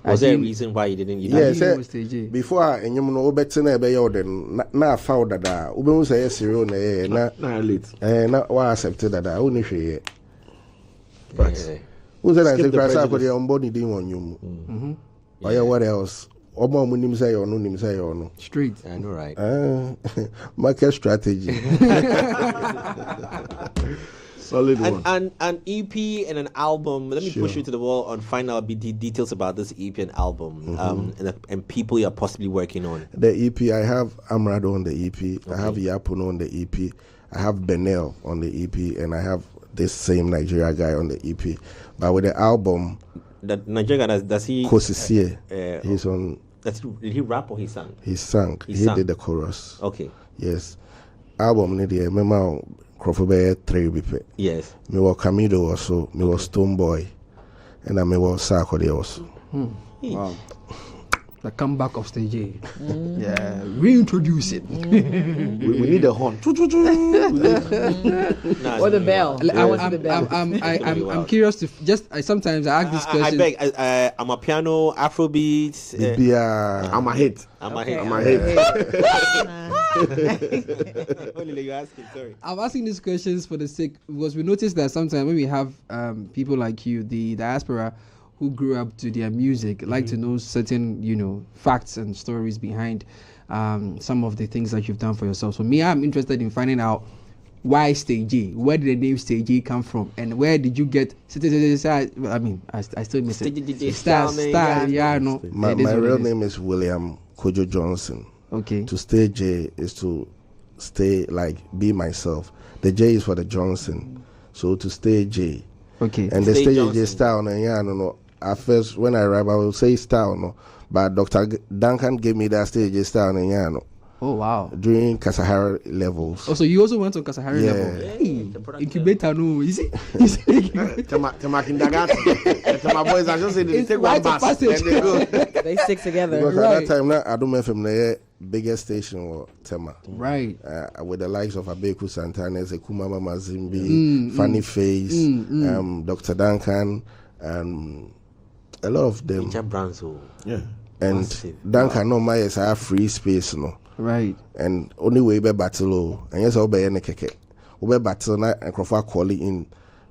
Speaker 3: Was there a reason why you didn't?
Speaker 5: Before I knew better na I found that we say serious na
Speaker 2: late.
Speaker 5: Na why accepted that I only share.
Speaker 2: But
Speaker 5: who said I say crash up the on body didn't want you. What else? Omo munim say or no nim say or no.
Speaker 6: Street.
Speaker 3: I know, right?
Speaker 5: Market strategy.
Speaker 2: Solid one.
Speaker 3: An EP and an album. Let me push you to the wall and find out details about this EP and album, and people you're possibly working on.
Speaker 5: The EP, I have Amrado on the EP. I have Yapuno on the EP. I have Benel on the EP, and I have this same Nigeria guy on the EP. But with the album,
Speaker 3: the Nigeria guy, does he?
Speaker 5: Kosisie. He's on.
Speaker 3: Did he rap or he sang?
Speaker 5: He sang. He did the chorus.
Speaker 3: Okay.
Speaker 5: Yes. Album ni the remember Crofobey 3 bipe.
Speaker 3: Yes.
Speaker 5: Me was Camido also, me was Stone Boy, and I me was Sarkodie also.
Speaker 6: Wow. The comeback of Stage A. Yeah, reintroduce it.
Speaker 2: We need a horn.
Speaker 4: Or the bell. I want the bell.
Speaker 6: I'm curious to sometimes I ask this question.
Speaker 3: I beg. I'm a piano, Afrobeats.
Speaker 2: I'm a hit.
Speaker 3: I'm a hit.
Speaker 2: I'm a hit.
Speaker 6: I'm asking these questions for the sake because we notice that sometimes when we have people like you, the diaspora, who grew up to their music, like to know certain, facts and stories behind some of the things that you've done for yourself. So me, I'm interested in finding out why Stage A? Where did the name Stage A come from? And where did you get? I mean, I still miss it. Star, yeah, no.
Speaker 5: My real name is William Kojo Johnson.
Speaker 6: Okay.
Speaker 5: To stay J is to stay be myself. The J is for the Johnson. So to stay J.
Speaker 6: Okay.
Speaker 5: And the stage J style, no. At first, when I arrive, I will say style, no. But Dr. Duncan gave me that stage J style, no.
Speaker 6: Oh wow!
Speaker 5: During Kasahara levels.
Speaker 6: Oh, so you also went on Kasahara level? Hey, incubator, no, is it?
Speaker 2: Tema kindergarten. Tema boys are just saying they take one bus and they go.
Speaker 4: They stick together.
Speaker 5: Because at that time, I don't remember the biggest station or Tema.
Speaker 6: Right.
Speaker 5: With the likes of Abeku Santana, Kumama Mazimbi, Funny Face, Dr. Duncan, and a lot of them.
Speaker 2: Yeah.
Speaker 5: And Duncan, no, my is a free space, no.
Speaker 6: Right.
Speaker 5: And only way be battle, and yes, I'll be in a keke. We'll be battle and Crawford calling in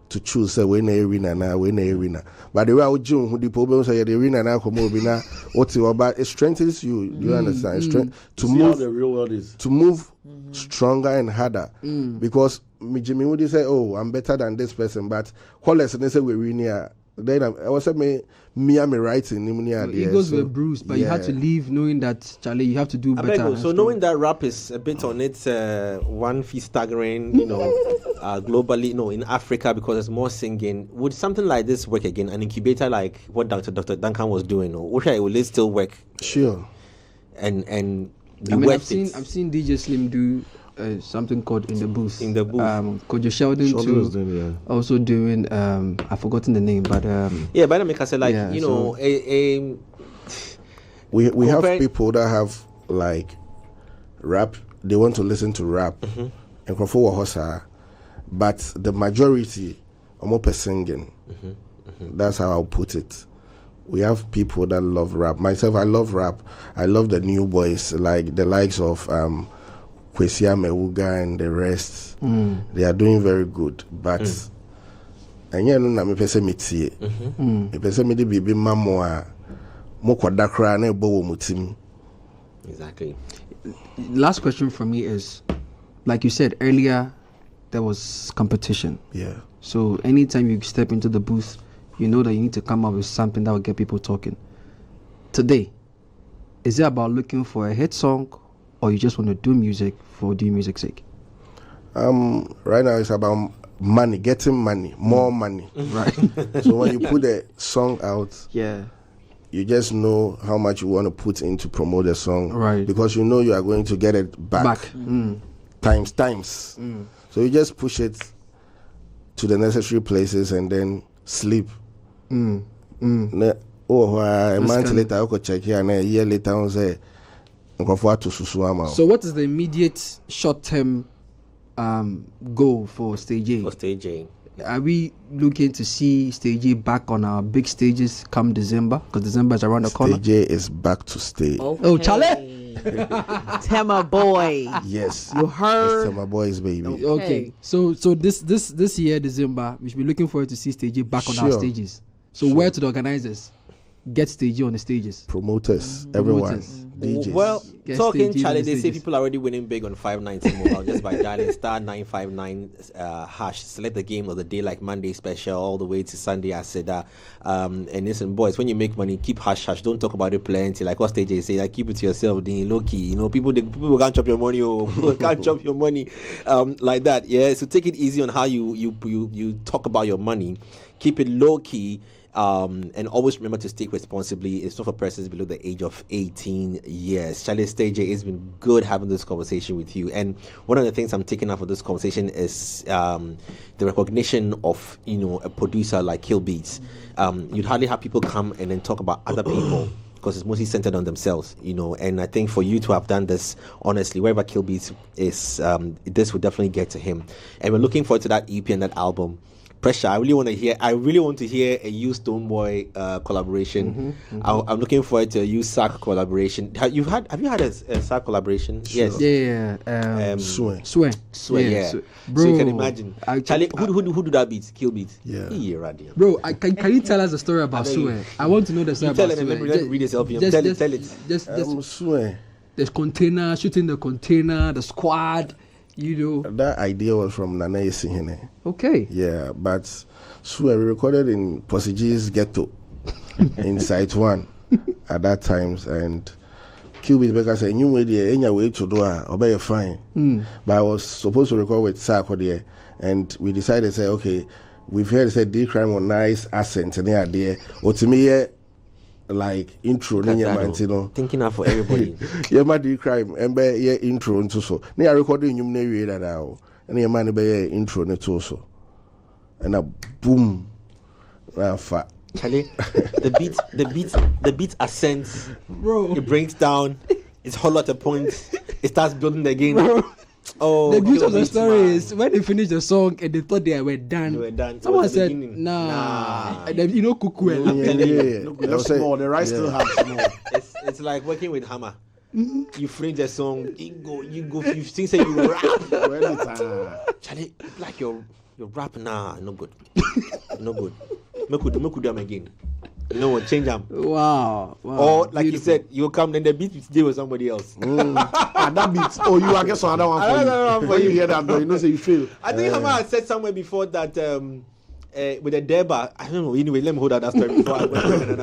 Speaker 5: to choose when arena now, when arena. But the way I would June, who the problems are the arena now, come over what's your about it strengthens you. Do you understand? Strength to
Speaker 2: See
Speaker 5: move.
Speaker 2: how the real world is.
Speaker 5: To move stronger and harder. Because Jimmy would say, "Oh, I'm better than this person," but what less they say we're near. Then I was saying, me writing.
Speaker 6: Egos were bruised, but you had to leave knowing that, Charlie, you have to do better.
Speaker 3: So knowing that rap is a bit on its one feet staggering, globally, in Africa because there's more singing. Would something like this work again? An incubator like what Dr. Duncan was doing, or will it still work?
Speaker 5: Sure.
Speaker 3: And
Speaker 6: I've seen DJ Slim do something called In the Booth. Kojo Sheldon too. Also doing I've forgotten the name, but
Speaker 3: but I make I say
Speaker 5: we have people that have rap. They want to listen to rap, and but the majority are more singing. That's how I'll put it. We have people that love rap. Myself, I love rap. I love the new boys, like the likes of Kwesia Mewuga and the rest. They are doing very good, but and no me pese metie. Me pese me de bibi mamo a mo kwada kra na ebo wo mutim.
Speaker 3: Exactly.
Speaker 6: Last question for me is, like you said earlier, there was competition.
Speaker 5: Yeah.
Speaker 6: So anytime you step into the booth, you know that you need to come up with something that will get people talking. Today, is it about looking for a hit song, or you just want to do music for doing music's sake?
Speaker 5: Right now it's about money, getting money, more money.
Speaker 6: Right.
Speaker 5: So when you put a song out, you just know how much you want to put in to promote the song.
Speaker 6: Right.
Speaker 5: Because you know you are going to get it back. Times. So you just push it to the necessary places and then sleep. A month later, I could check here, and a year later, I say,
Speaker 6: so what is the immediate short-term goal for Stage A?
Speaker 3: For Stage A.
Speaker 6: Are we looking to see Stage A back on our big stages come December? Because December is around the corner.
Speaker 5: Stage A is back to stage.
Speaker 6: Oh, Charlie!
Speaker 4: Tema boy.
Speaker 5: Yes.
Speaker 4: You heard?
Speaker 5: It's Tema boys, baby.
Speaker 6: Okay. So this year, December, we should be looking forward to see Stage A back on our stages. So where to the organizers? Get Stage A on the stages.
Speaker 5: Promoters, everyone. DJs.
Speaker 3: Well, talking Charlie, they say
Speaker 6: stages.
Speaker 3: people are already winning big on 590 mobile just by dialing *959 hash. Select the game of the day, like Monday special all the way to Sunday. I said that. And listen, boys, when you make money, keep hash. Don't talk about it plenty. Like what Stage A say, keep it to yourself. Low key, people can't chop your money. People can't chop your money like that. Yeah, so take it easy on how you talk about your money. Keep it low key. And always remember to stay responsibly. It's not for persons below the age of 18 years. Charlie Stage, it's been good having this conversation with you. And one of the things I'm taking out of this conversation is the recognition of, a producer like KIllbeatz. You'd hardly have people come and then talk about other people, because it's mostly centered on themselves, and I think for you to have done this, honestly, wherever KIllbeatz is, this would definitely get to him. And we're looking forward to that EP and that album. Pressure. I really want to hear a you Stonebwoy collaboration. I'm looking forward to a you Sack collaboration. Have you had a Sack collaboration?
Speaker 5: Sure.
Speaker 3: Yes.
Speaker 6: Yeah.
Speaker 5: Swing.
Speaker 3: Yeah.
Speaker 6: Bro,
Speaker 3: So you can imagine. Charlie, who do that beat? KIllbeatz.
Speaker 5: Yeah.
Speaker 6: Bro, can you tell us a story about Sue? I want to know the story about Sue.
Speaker 3: Let me read this LPM. Tell it.
Speaker 6: Just
Speaker 5: Swing.
Speaker 6: the container, shooting the container, the squad.
Speaker 5: That idea was from Nana Yesihene.
Speaker 6: Okay.
Speaker 5: Yeah, but we recorded in Portuguese Ghetto in Site 1 at that times, and KIllbeatz Baker said, "You any way to do it, obey fine." But I was supposed to record with Sako there, and we decided, say, okay, we've heard say D Crime on nice accent and there there. Or to me, like intro
Speaker 3: thinking out for everybody.
Speaker 5: My D Crime and be intro into so. They are recording you near that now, and your man be intro net also, and a boom, fat.
Speaker 3: Charlie, the beat ascends,
Speaker 6: bro.
Speaker 3: It breaks down. It's whole lot of points. It starts building again. Bro. Oh,
Speaker 6: the beauty of the story is when they finished the song and they thought they were done. Someone said, "Nah." Cuckoo.
Speaker 2: No, small. The rice still has small.
Speaker 3: It's like working with hammer. You frame the song. You go. You think say you rap. Charlie, like your rap. Nah, no good. No good. Make do them again. No, change them.
Speaker 6: Wow.
Speaker 3: Or like you said, you come then the beat will stay with somebody else.
Speaker 2: That beat. Oh, you I guess another one for you. When you hear that, though, say you feel.
Speaker 3: I think Hammer had said somewhere before that with the Deba. I don't know. Anyway, let me hold out that story before I don't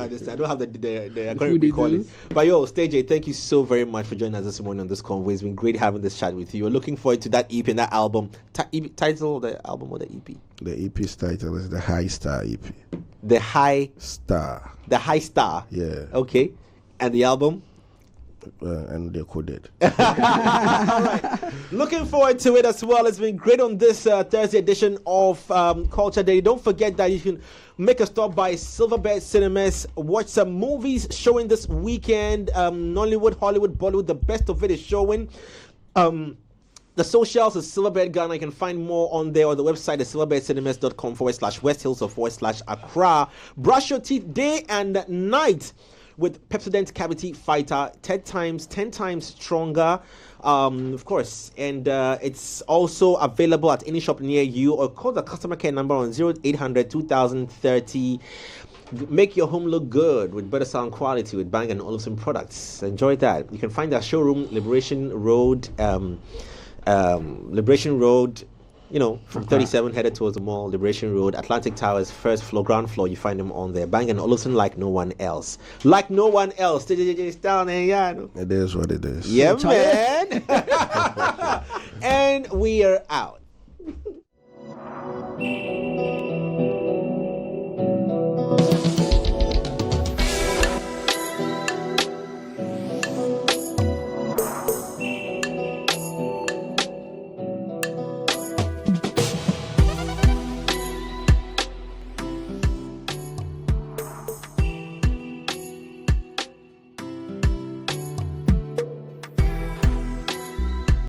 Speaker 3: have the I can't recall it. But Stage A, thank you so very much for joining us this morning on this convo. It's been great having this chat with you. We're looking forward to that EP and that album. Title of the album or the EP?
Speaker 5: The EP's title is the High Star EP.
Speaker 3: The High
Speaker 5: Star.
Speaker 3: The High Star.
Speaker 5: Yeah.
Speaker 3: Okay. And the album?
Speaker 5: And they're coded.
Speaker 3: All right. Looking forward to it as well. It's been great on this Thursday edition of Culture Day. Don't forget that you can make a stop by Silverbird Cinemas. Watch some movies showing this weekend. Nollywood, Hollywood, Bollywood. The best of it is showing. The socials is Silverbird Ghana. You can find more on there, or the website is silverbirdcinemas.com/West Hills or /Accra. Brush your teeth day and night with Pepsodent Cavity Fighter, 10 times stronger, of course. And it's also available at any shop near you, or call the customer care number on 0800 2030. Make your home look good with better sound quality with Bang & Olufsen products. Enjoy that. You can find our showroom, Liberation Road, from 37 headed towards the mall, Liberation Road, Atlantic Towers, first floor, ground floor. You find them on there. Bang & Olufsen like no one else. Like no one else. It
Speaker 5: is what it is.
Speaker 3: Yeah, man. And we are out.